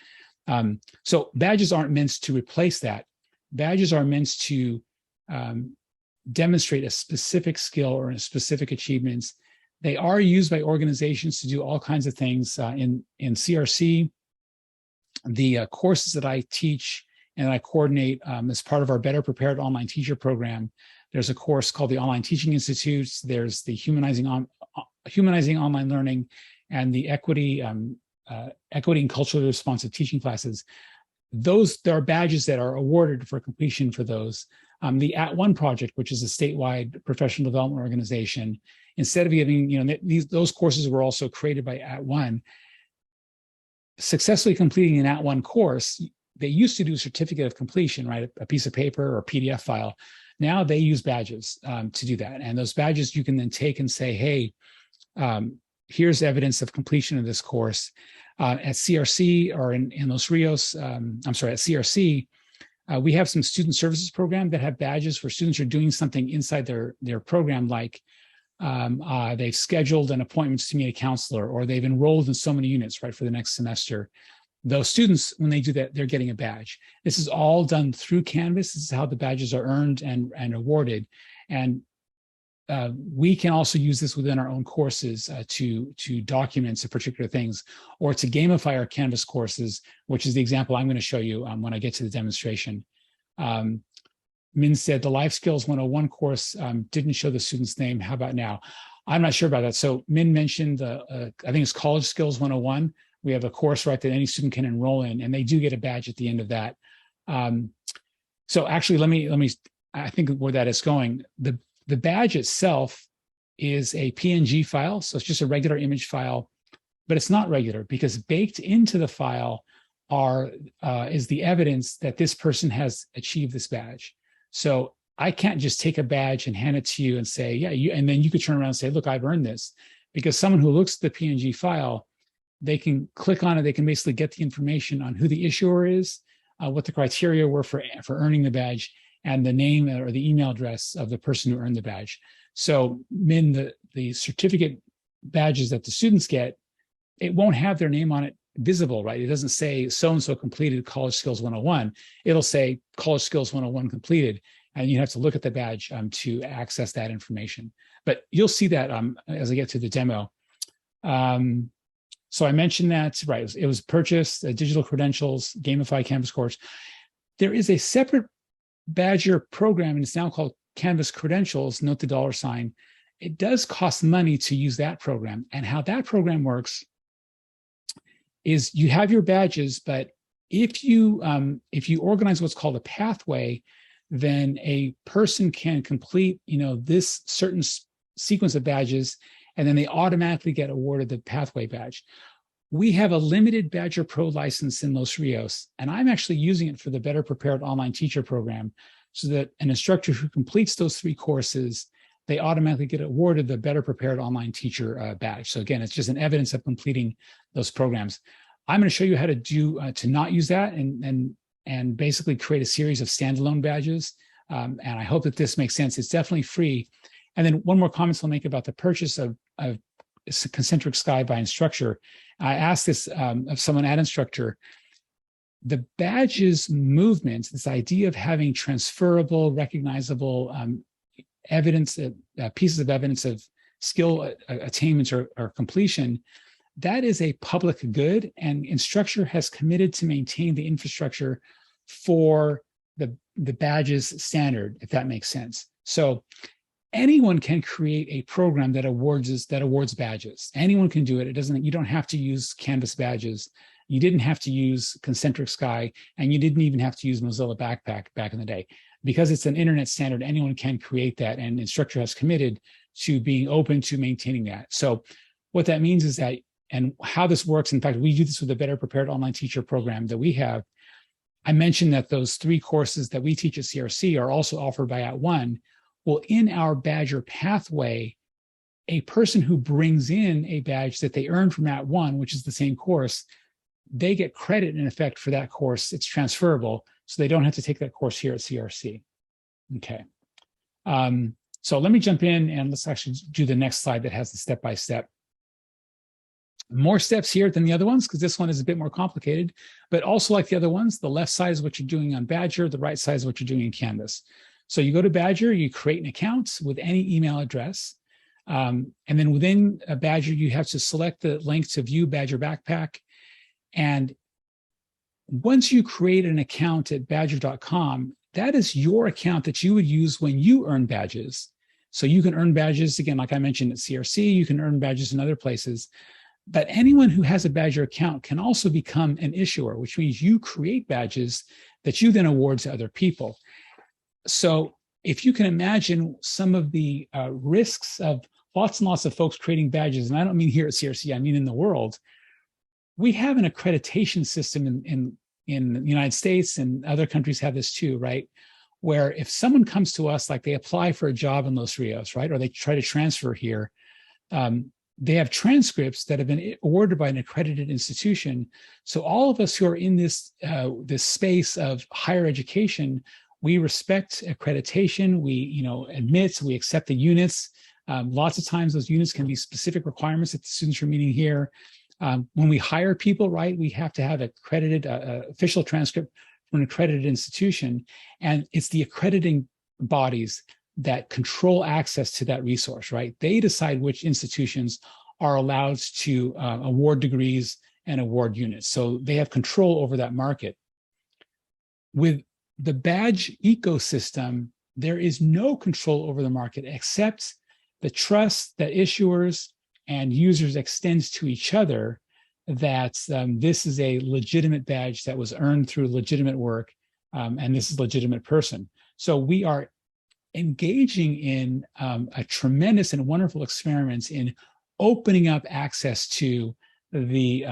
S1: So badges aren't meant to replace that. Badges are meant to demonstrate a specific skill or a specific achievements. They are used by organizations to do all kinds of things. In CRC, the courses that I teach and I coordinate as part of our Better Prepared Online Teacher program, there's a course called the Online Teaching Institute. There's the Humanizing Online Learning and the Equity and Culturally Responsive Teaching classes. There are badges that are awarded for completion for those. The @ONE project, which is a statewide professional development organization, instead of giving, those courses were also created by @ONE. Successfully completing an @ONE course, they used to do a certificate of completion, right? A piece of paper or a PDF file. Now they use badges to do that. And those badges you can then take and say, hey, here's evidence of completion of this course. At CRC or in Los Rios, at CRC, we have some student services program that have badges where students are doing something inside their program, like they've scheduled an appointment to meet a counselor, or they've enrolled in so many units, right, for the next semester. Those students, when they do that, they're getting a badge. This is all done through Canvas. This is how the badges are earned and awarded. And we can also use this within our own courses to document some particular things, or to gamify our Canvas courses, which is the example I'm going to show you when I get to the demonstration. Min said the Life Skills 101 course didn't show the student's name. How about now? I'm not sure about that. So Min mentioned, I think it's College Skills 101. We have a course, right, that any student can enroll in, and they do get a badge at the end of that. So actually, let me, I think where that is going, the badge itself is a PNG file. So it's just a regular image file, but it's not regular, because baked into the file is the evidence that this person has achieved this badge. So I can't just take a badge and hand it to you and say, yeah, and then you could turn around and say, look, I've earned this. Because someone who looks at the PNG file, they can click on it. They can basically get the information on who the issuer is, what the criteria were for earning the badge, and the name or the email address of the person who earned the badge. So Min, the certificate badges that the students get, it won't have their name on it visible, right? It doesn't say so-and-so completed College Skills 101. It'll say College Skills 101 completed, and you have to look at the badge to access that information. But you'll see that as I get to the demo. So I mentioned that, right, it was purchased, digital credentials, gamify Canvas course. There is a separate Badgr program, and it's now called Canvas Credentials, note the $. It does cost money to use that program. And how that program works is you have your badges, but if you organize what's called a pathway, then a person can complete, this certain sequence of badges, and then they automatically get awarded the pathway badge. We have a limited Badgr Pro license in Los Rios, and I'm actually using it for the Better Prepared Online Teacher program, so that an instructor who completes those 3 courses, they automatically get awarded the Better Prepared Online Teacher badge. So again, it's just an evidence of completing those programs. I'm going to show you how to do to not use that and basically create a series of standalone badges. And I hope that this makes sense. It's definitely free. And then one more comment I'll make about the purchase of Concentric Sky by Instructure. I asked this of someone at Instructure. The badges movement, this idea of having transferable, recognizable evidence, pieces of evidence of skill attainments or completion, that is a public good, and Instructure has committed to maintain the infrastructure for the badges standard, if that makes sense. So anyone can create a program that awards badges. Anyone can do it. You don't have to use Canvas badges. You didn't have to use Concentric Sky, and you didn't even have to use Mozilla Backpack back in the day. Because it's an internet standard, anyone can create that, and Instructure has committed to being open to maintaining that. So what that means is that, and how this works, in fact, we do this with the Better Prepared Online Teacher program that we have. I mentioned that those 3 courses that we teach at CRC are also offered by @ONE. Well, in our Badgr pathway, a person who brings in a badge that they earned from @ONE, which is the same course, they get credit in effect for that course. It's transferable, so they don't have to take that course here at CRC. Okay. So let me jump in and let's actually do the next slide that has the step-by-step. More steps here than the other ones, because this one is a bit more complicated, but also like the other ones, the left side is what you're doing on Badgr, the right side is what you're doing in Canvas. So you go to Badgr, you create an account with any email address. And then within Badgr, you have to select the link to view Badgr Backpack. And once you create an account at badgr.com, that is your account that you would use when you earn badges. So you can earn badges, again, like I mentioned at CRC, you can earn badges in other places. But anyone who has a Badgr account can also become an issuer, which means you create badges that you then award to other people. So if you can imagine some of the risks of lots and lots of folks creating badges, and I don't mean here at CRC, I mean in the world, we have an accreditation system in the United States, and other countries have this too, right? where if someone comes to us, like they apply for a job in Los Rios, right, or they try to transfer here, they have transcripts that have been awarded by an accredited institution. So all of us who are in this this space of higher education, we respect accreditation. We admit, we accept the units. Lots of times those units can be specific requirements that the students are meeting here. When we hire people, right, we have to have accredited official transcript from an accredited institution, and it's the accrediting bodies that control access to that resource, right? They decide which institutions are allowed to award degrees and award units. So they have control over that market. With the badge ecosystem, there is no control over the market except the trust that issuers and users extend to each other, that this is a legitimate badge that was earned through legitimate work, and this is a legitimate person. So we are engaging in a tremendous and wonderful experiments in opening up access to the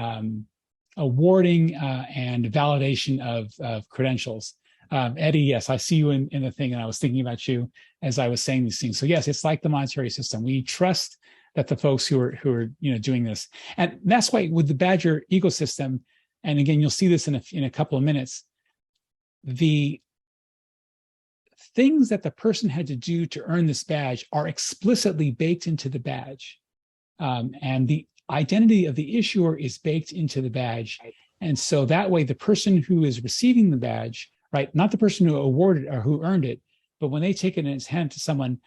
S1: awarding and validation of credentials. Eddie, yes, I see you in the thing, and I was thinking about you as I was saying these things. So yes, it's like the monetary system. We trust that the folks who are doing this, and that's why with the Badgr ecosystem, and again, you'll see this in a couple of minutes, the things that the person had to do to earn this badge are explicitly baked into the badge. And the identity of the issuer is baked into the badge. And so that way, the person who is receiving the badge, right, not the person who awarded or who earned it, but when they take it in his hand to someone,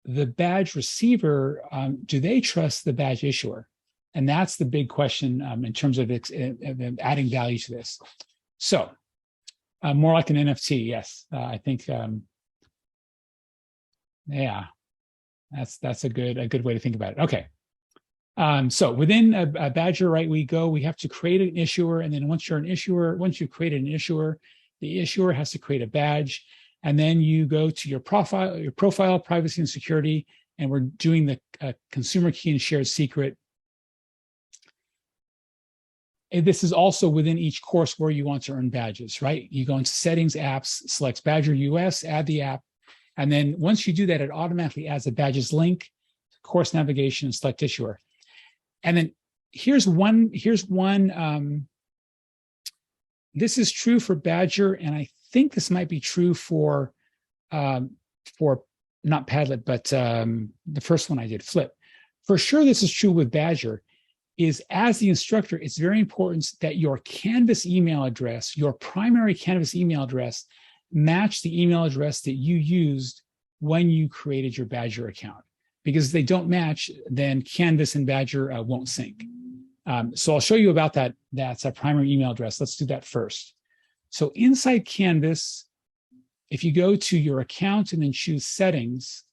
S1: the badge receiver, do they trust the badge issuer? And that's the big question in terms of adding value to this. So more like an NFT, yes. I think, yeah, that's a good way to think about it. Okay. So within a Badgr, right, we have to create an issuer, and then once you've created an issuer, the issuer has to create a badge, and then you go to your profile, privacy and security, and we're doing the consumer key and shared secret. And this is also within each course where you want to earn badges, right? You go into settings, apps, select Badgr US, add the app, and then once you do that, it automatically adds a badges link, course navigation, and select issuer. And then here's one. This is true for Badgr, and I think this might be true for not Padlet, but the first one I did, Flip. For sure, this is true with Badgr. Is as the instructor, it's very important that your Canvas email address, your primary Canvas email address, match the email address that you used when you created your Badgr account. Because if they don't match, then Canvas and Badgr won't sync. So I'll show you about that. That's a primary email address. Let's do that first. So inside Canvas, if you go to your account and then choose settings,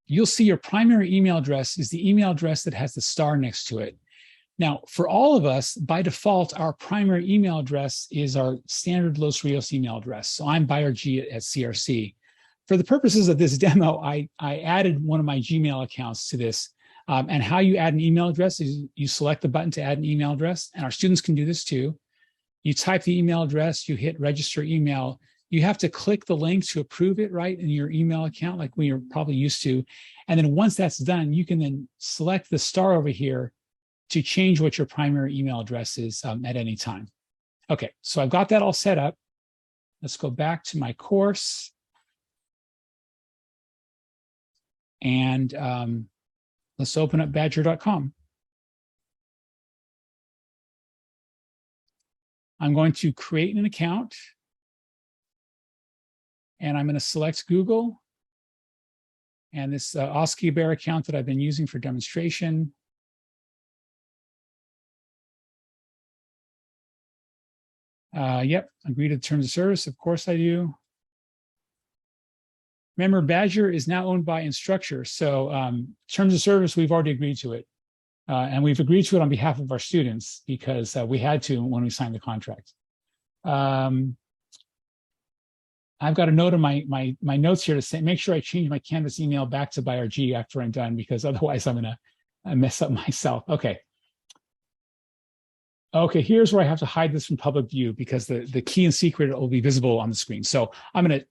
S1: you'll see your primary email address is the email address that has the star next to it. Now, for all of us, by default, our primary email address is our standard Los Rios email address. So I'm Badgr at CRC. For the purposes of this demo, I added one of my Gmail accounts to this. And how you add an email address is you select the button to add an email address, and our students can do this too. You type the email address, you hit register email. You have to click the link to approve it, right, in your email account, like we are probably used to. And then once that's done, you can then select the star over here to change what your primary email address is at any time. Okay, so I've got that all set up. Let's go back to my course. And let's open up badgr.com. I'm going to create an account, and I'm going to select Google and this OSCI Bear account that I've been using for demonstration. Yep, agree to the terms of service. Of course I do. Remember, Badgr is now owned by Instructure. So terms of service, we've already agreed to it. And we've agreed to it on behalf of our students because we had to when we signed the contract. I've got a note on my notes here to say, make sure I change my Canvas email back to Badgr after I'm done, because otherwise I'm going to mess up myself. Okay. Okay, here's where I have to hide this from public view because the key and secret will be visible on the screen. So I'm going to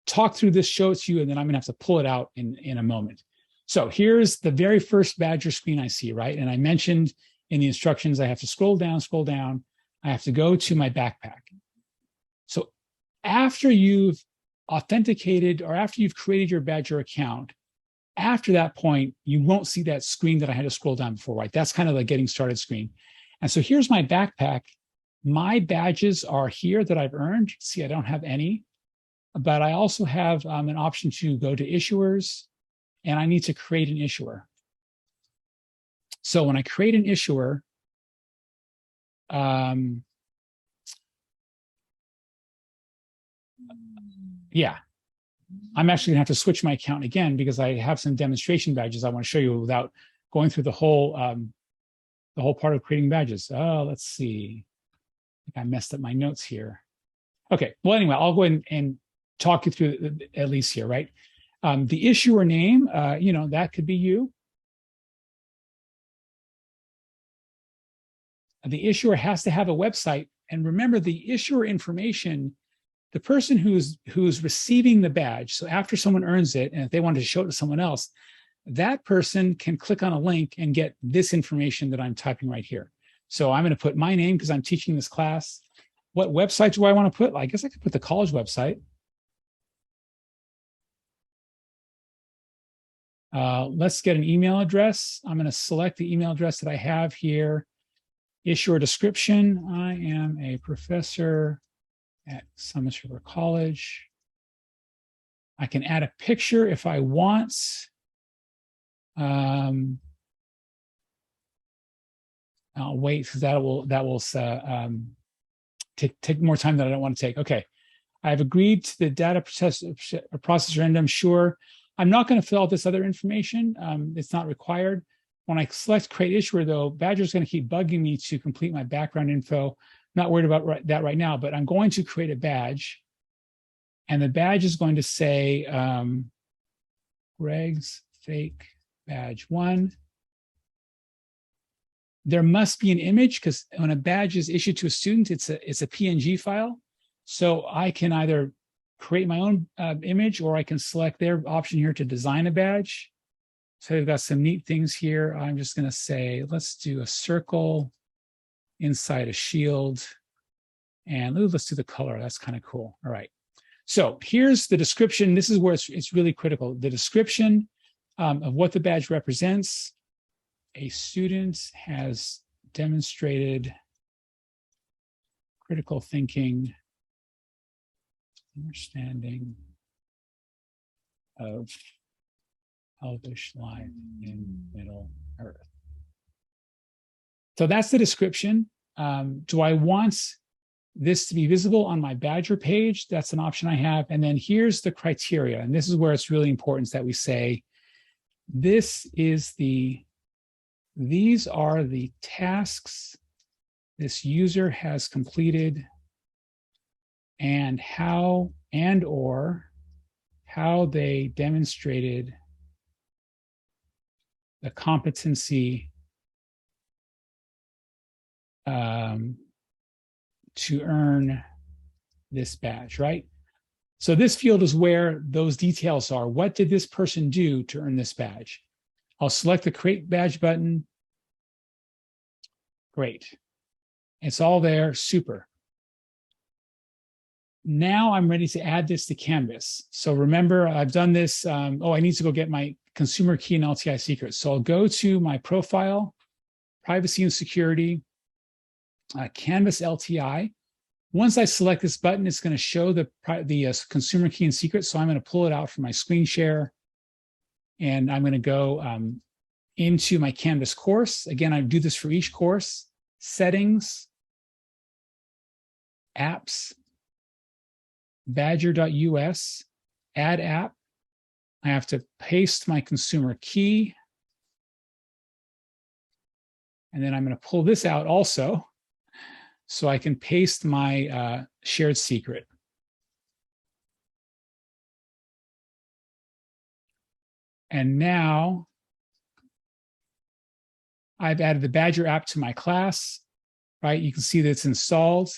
S1: talk through this, show it to you, and then I'm going to have to pull it out in a moment. So here's the very first Badgr screen I see, right? And I mentioned in the instructions, I have to scroll down. I have to go to my backpack. So after you've authenticated or after you've created your Badgr account, after that point, you won't see that screen that I had to scroll down before, right? That's kind of the getting started screen. And so here's my backpack. My badges are here that I've earned. See, I don't have any, but I also have an option to go to issuers, and I need to create an issuer. So when I create an issuer, yeah, I'm actually gonna have to switch my account again because I have some demonstration badges I want to show you without going through the whole part of creating badges. Oh, let's see. I think I messed up my notes here. Okay, well, anyway, I'll go ahead and talk you through at least here, right? The issuer name, that could be you. The issuer has to have a website. And remember, the issuer information, the person who's receiving the badge, so after someone earns it, and if they want to show it to someone else, that person can click on a link and get this information that I'm typing right here. So I'm going to put my name because I'm teaching this class. What website do I want to put? I guess I could put the college website. Let's get an email address. I'm going to select the email address that I have here. Issuer description. I am a professor at Cosumnes River College. I can add a picture if I want. I'll wait because that will take more time than I don't want to take. Okay, I've agreed to the data processor end. I'm sure. I'm not going to fill out this other information. It's not required. When I select create issuer, though, Badgr is going to keep bugging me to complete my background info. I'm not worried about that right now, but I'm going to create a badge. And the badge is going to say Greg's fake badge 1. There must be an image because when a badge is issued to a student, it's a PNG file. So I can either create my own image or I can select their option here to design a badge. So they've got some neat things here. I'm just going to say, let's do a circle inside a shield. And let's do the color. That's kind of cool. All right. So here's the description. This is where it's really critical. The description of what the badge represents. A student has demonstrated critical thinking, understanding of elvish life in Middle Earth. So that's the description. Do I want this to be visible on my Badgr page? That's an option I have. And then here's the criteria. And this is where it's really important that we say, these are the tasks this user has completed and how they demonstrated the competency to earn this badge, right? So this field is where those details are. What did this person do to earn this badge? I'll select the Create Badge button. Great. It's all there. Super. Now I'm ready to add this to Canvas. So remember, I've done this. I need to go get my consumer key and LTI secrets. So I'll go to my profile, privacy and security, Canvas LTI. Once I select this button, it's going to show the consumer key and secret. So I'm going to pull it out from my screen share. And I'm going to go into my Canvas course. Again, I do this for each course. Settings, apps, badgr.us, add app. I have to paste my consumer key. And then I'm going to pull this out also so I can paste my shared secret. And now I've added the Badgr app to my class. right? You can see that it's installed.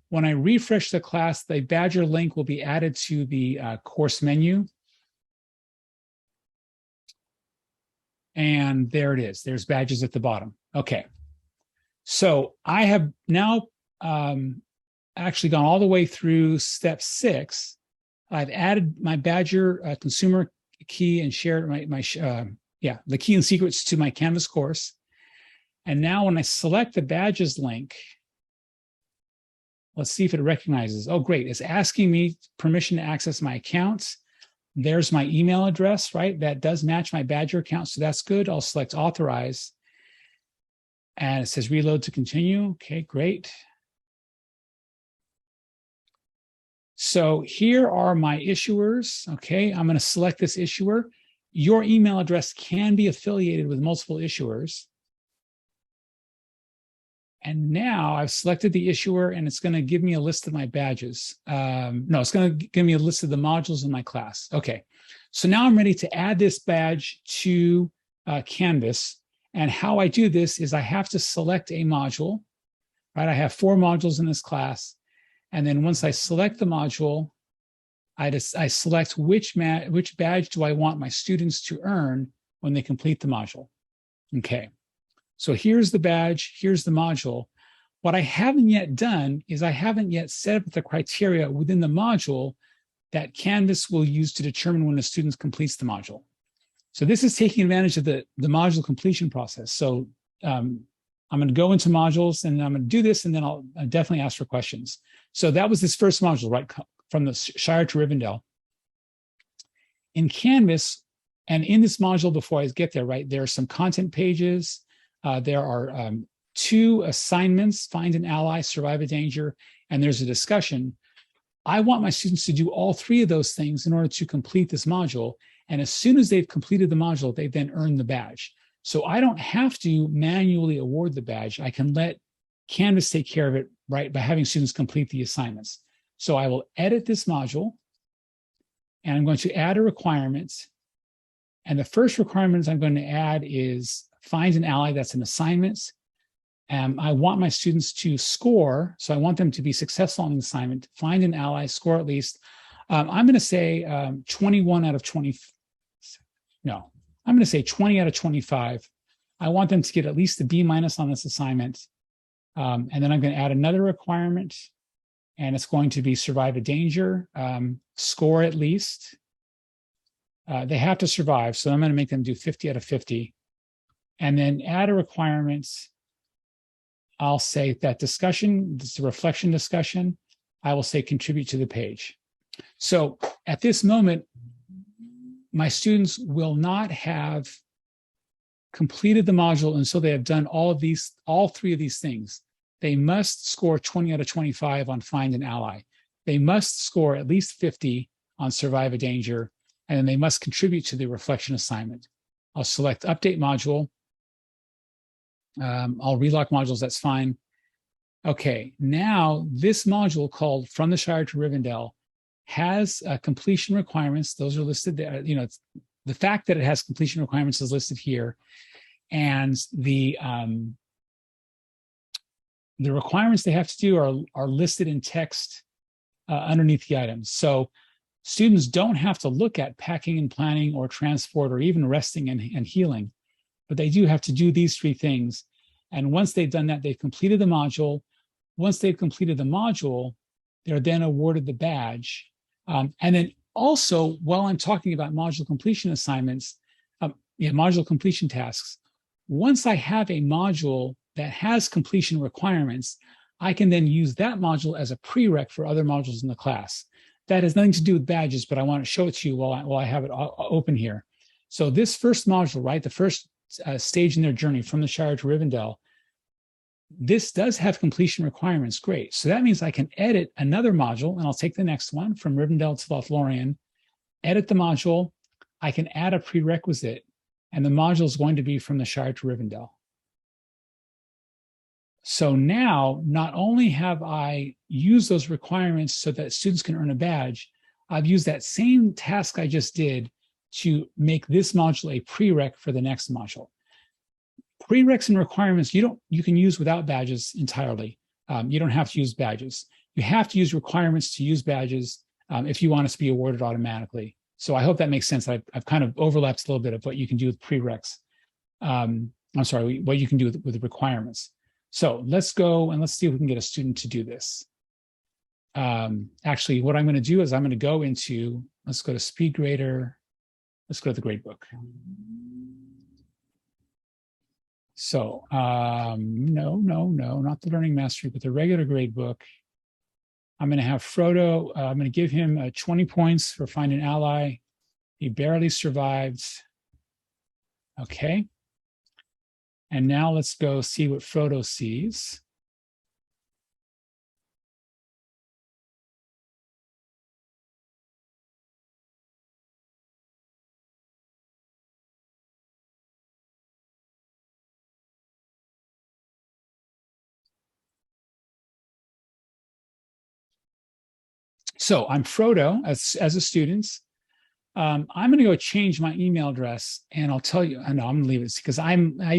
S1: When I refresh the class, the Badgr link will be added to the course menu. And there it is. There's badges at the bottom. Okay. So I have now actually gone all the way through step 6. I've added my Badgr consumer key and shared the key and secrets to my Canvas course. And now when I select the badges link, let's see if it recognizes. Oh, great. It's asking me permission to access my accounts. There's my email address, right? That does match my Badgr account, so that's good. I'll select authorize. And it says reload to continue. Okay, great. So here are my issuers. Okay, I'm going to select this issuer. Your email address can be affiliated with multiple issuers. And now I've selected the issuer, and it's going to give me a list of my badges. No, it's going to give me a list of the modules in my class. Okay, so now I'm ready to add this badge to Canvas. And how I do this is I have to select a module, right? I have 4 modules in this class. And then once I select the module, I select which badge do I want my students to earn when they complete the module. Okay. So here's the badge, here's the module. What I haven't yet done is I haven't yet set up the criteria within the module that Canvas will use to determine when a student completes the module. So this is taking advantage of the module completion process. So I'm going to go into modules, and I'm going to do this, and then I'll definitely ask for questions. So that was this first module, right, from the Shire to Rivendell. In Canvas, and in this module before I get there, right, there are some content pages. There are 2 assignments, find an ally, survive a danger, and there's a discussion. I want my students to do all 3 of those things in order to complete this module. And as soon as they've completed the module, they then earn the badge. So I don't have to manually award the badge. I can let Canvas take care of it, right, by having students complete the assignments. So I will edit this module, and I'm going to add a requirement. And the first requirement I'm going to add is find an ally. That's an assignment. I want my students to score. So I want them to be successful on the assignment, find an ally, score at least. I'm going to say 21 out of 20. No, I'm going to say 20 out of 25. I want them to get at least a B- on this assignment. And then I'm going to add another requirement, and it's going to be survive a danger, score at least. They have to survive, so I'm going to make them do 50 out of 50. And then add a requirement. I'll say that discussion, this is a reflection discussion. I will say contribute to the page. So at this moment, my students will not have completed the module until they have done all 3 of these things. They must score 20 out of 25 on find an ally. They must score at least 50 on survive a danger, and then they must contribute to the reflection assignment. I'll select update module. I'll relock modules, that's fine. Okay, now this module called From the Shire to Rivendell has completion requirements. Those are listed there. You know, it's, the fact that it has completion requirements is listed here. And the requirements they have to do are listed in text underneath the items. So students don't have to look at packing and planning or transport or even resting and healing, but they do have to do these 3 things. And once they've done that, they've completed the module. Once they've completed the module, they're then awarded the badge. And then also, while I'm talking about module completion assignments, module completion tasks, once I have a module that has completion requirements, I can then use that module as a prereq for other modules in the class. That has nothing to do with badges, but I want to show it to you while I have it open here. So this first module, right, the first stage in their journey from the Shire to Rivendell, this does have completion requirements. Great. So that means I can edit another module, and I'll take the next one from Rivendell to Lothlorien, edit the module. I can add a prerequisite, and the module is going to be from the Shire to Rivendell. So now, not only have I used those requirements so that students can earn a badge, I've used that same task I just did to make this module a prereq for the next module. Prereqs and requirements, you can use without badges entirely. You don't have to use badges. You have to use requirements to use badges if you want us to be awarded automatically. So I hope that makes sense. I've kind of overlapped a little bit of what you can do with prereqs. I'm sorry, what you can do with the requirements. So let's go and let's see if we can get a student to do this. Actually, what I'm going to do is I'm going to go into, let's go to SpeedGrader. Let's go to the gradebook. So no, not the Learning Mastery, but the regular gradebook. I'm going to have Frodo, I'm going to give him 20 points for Find an Ally. He barely survived. Okay. And now let's go see what Frodo sees. So I'm Frodo as a student. I'm going to go change my email address, and I'll tell you. I know I'm going to leave it because I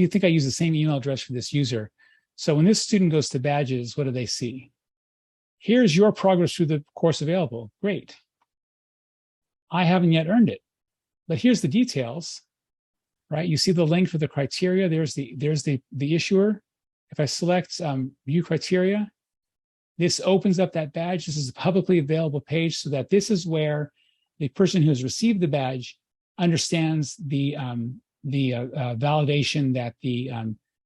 S1: think I use the same email address for this user. So when this student goes to badges, what do they see? Here's your progress through the course available. Great. I haven't yet earned it, but here's the details. Right? You see the link for the criteria. There's the issuer. If I select view criteria, this opens up that badge. This is a publicly available page so that this is where the person who has received the badge understands the validation that the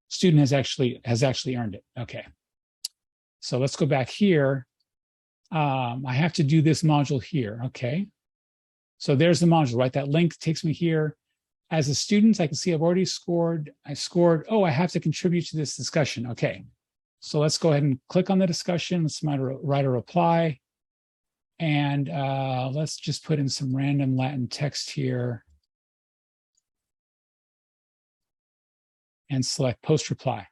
S1: student has actually earned it. Okay. So let's go back here. I have to do this module here. Okay. So there's the module, right? That link takes me here. As a student, I can see I've already scored. I scored, oh, I have to contribute to this discussion. Okay. So let's go ahead and click on the discussion. Let's write a reply. And let's just put in some random Latin text here and select post reply.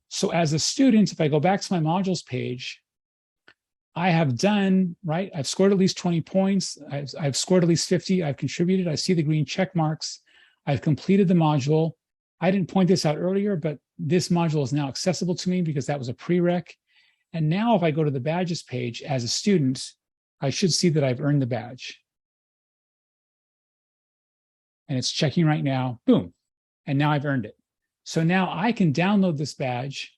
S1: So as a student, if I go back to my modules page, I have done, right? I've scored at least 20 points. I've scored at least 50. I've contributed. I see the green check marks. I've completed the module. I didn't point this out earlier, but this module is now accessible to me because that was a prereq. And now if I go to the badges page as a student, I should see that I've earned the badge. And it's checking right now, boom. And now I've earned it. So now I can download this badge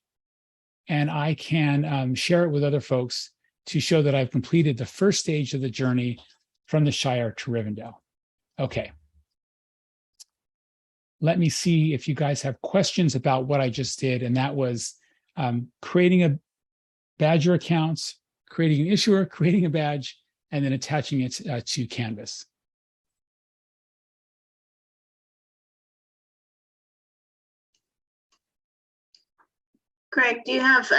S1: and I can share it with other folks to show that I've completed the first stage of the journey from the Shire to Rivendell. Okay. Let me see if you guys have questions about what I just did. And that was creating a Badgr account, creating an issuer, creating a badge, and then attaching it to Canvas.
S3: Greg, do you have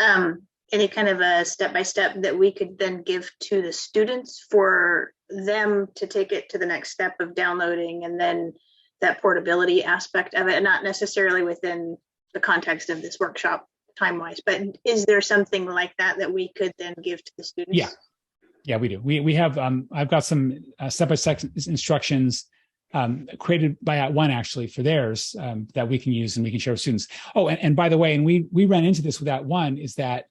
S3: any kind of a step-by-step that we could then give to the students for them to take it to the next step of downloading and then that portability aspect of it, and not necessarily within the context of this workshop time-wise, but is there something like that that we could then give to the students?
S1: Yeah, we do. We have, I've got some step-by-step instructions created by @ONE actually for theirs that we can use and we can share with students. Oh, and by the way, and we ran into this with @ONE is that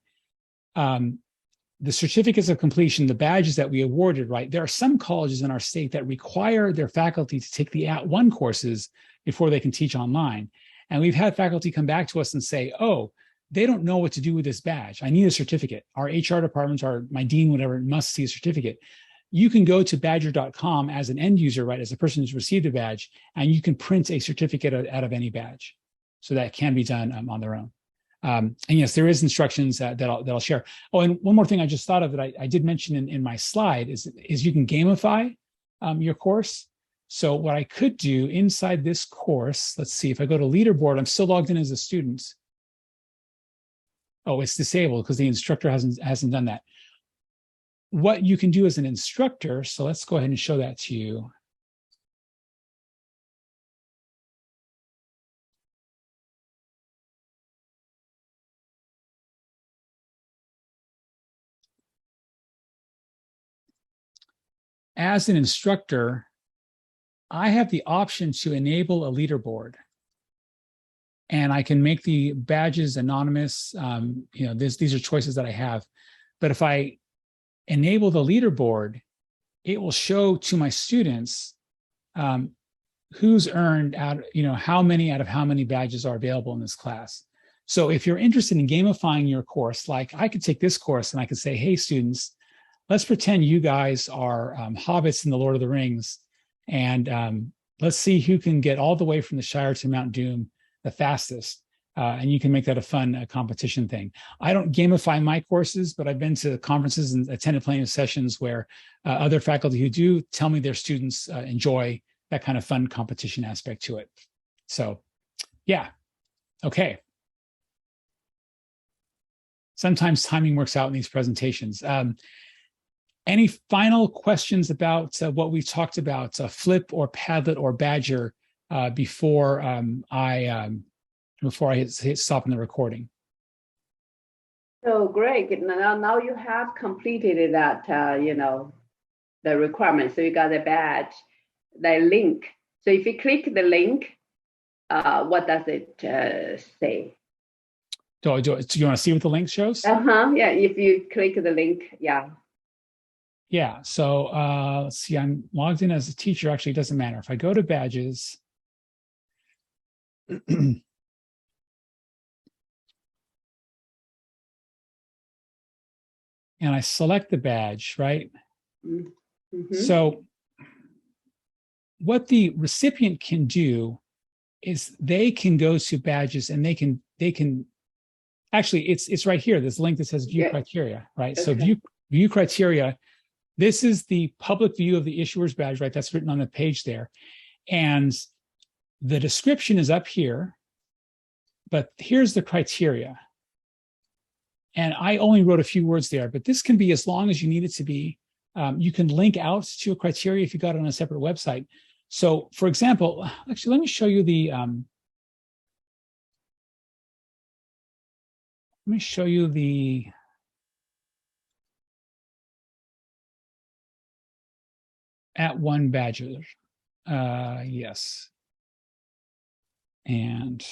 S1: the certificates of completion, the badges that we awarded, right? There are some colleges in our state that require their faculty to take the @ONE courses before they can teach online. And we've had faculty come back to us and say, oh, they don't know what to do with this badge. I need a certificate. Our HR departments, my dean, whatever, must see a certificate. You can go to badgr.com as an end user, right? As a person who's received a badge, and you can print a certificate out of any badge. So that can be done on their own. And yes, there is instructions that I'll share. Oh, and one more thing I just thought of that I did mention in my slide is you can gamify your course. So what I could do inside this course, let's see, if I go to leaderboard, I'm still logged in as a student. Oh, it's disabled because the instructor hasn't done that. What you can do as an instructor, so let's go ahead and show that to you. As an instructor, I have the option to enable a leaderboard. and I can make the badges anonymous. These are choices that I have. But if I enable the leaderboard, it will show to my students who's earned how many out of how many badges are available in this class. So if you're interested in gamifying your course, like I could take this course and I could say, hey, students, let's pretend you guys are hobbits in the Lord of the Rings, and let's see who can get all the way from the Shire to Mount Doom the fastest. And you can make that a fun competition thing. I don't gamify my courses, but I've been to conferences and attended plenty of sessions where other faculty who do tell me their students enjoy that kind of fun competition aspect to it. So yeah, okay. Sometimes timing works out in these presentations. Any final questions about what we've talked about, Flip or Padlet or Badgr, before I hit stop in the recording?
S4: So Greg, now you have completed that, the requirement. So you got a badge, the link. So if you click the link, what does it say?
S1: Do you want to see what the link shows?
S4: Yeah, if you click the link, yeah.
S1: Yeah, so let's see, I'm logged in as a teacher. Actually, it doesn't matter. If I go to badges, and I select the badge, right? Mm-hmm. So what the recipient can do is they can go to badges and they can actually, it's right here, this link that says view criteria, right? Okay. So view criteria, this is the public view of the issuer's badge, right? That's written on the page there. And the description is up here, but here's the criteria. And I only wrote a few words there, but this can be as long as you need it to be. You can link out to a criteria if you got it on a separate website. So for example, actually, let me show you the, @1 Badgr. Yes. And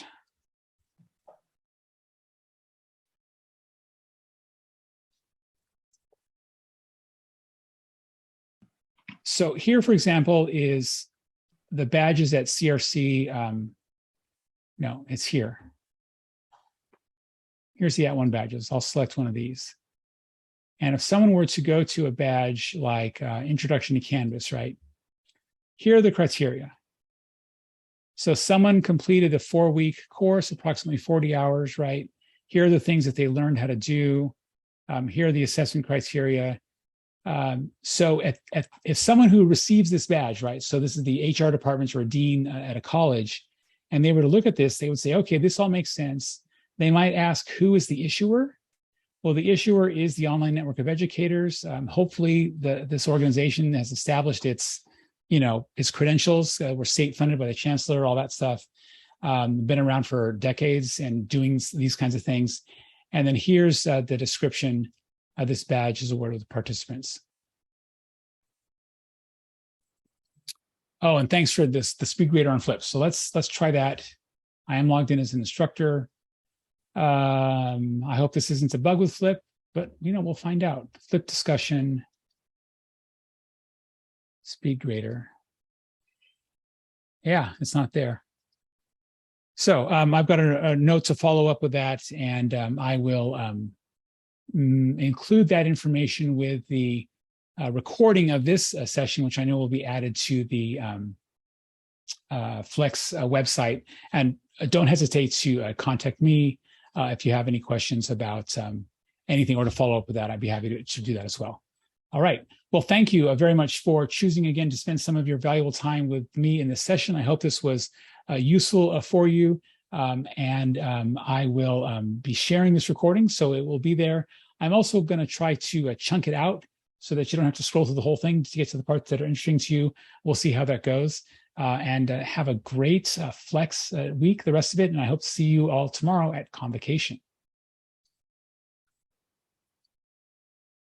S1: so here, for example, is the badges at CRC. No, it's here. Here's the @1 badges. I'll select one of these. And if someone were to go to a badge like Introduction to Canvas, right? Here are the criteria. So someone completed a 4-week course, approximately 40 hours, right? Here are the things that they learned how to do. Here are the assessment criteria. So if someone who receives this badge, right? So this is the HR department or a dean at a college, and they were to look at this, they would say, okay, this all makes sense. They might ask, who is the issuer? Well, the issuer is the online network of educators. Hopefully this organization has established its credentials. We're state funded by the chancellor, all that stuff. Been around for decades and doing these kinds of things. And then here's the description. This badge is awarded to the participants. Oh, and thanks for the speed grader on Flip. So let's try that. I am logged in as an instructor. I hope this isn't a bug with Flip, but we'll find out. Flip discussion, speed grader. Yeah, it's not there. So I've got a note to follow up with that, and I will include that information with the recording of this session, which I know will be added to the Flex website. And don't hesitate to contact me if you have any questions about anything or to follow up with that. I'd be happy to do that as well. All right. Well, thank you very much for choosing again to spend some of your valuable time with me in this session. I hope this was useful for you. And I will be sharing this recording, so it will be there. I'm also going to try to chunk it out so that you don't have to scroll through the whole thing to get to the parts that are interesting to you. We'll see how that goes. And have a great Flex week, the rest of it. And I hope to see you all tomorrow at Convocation.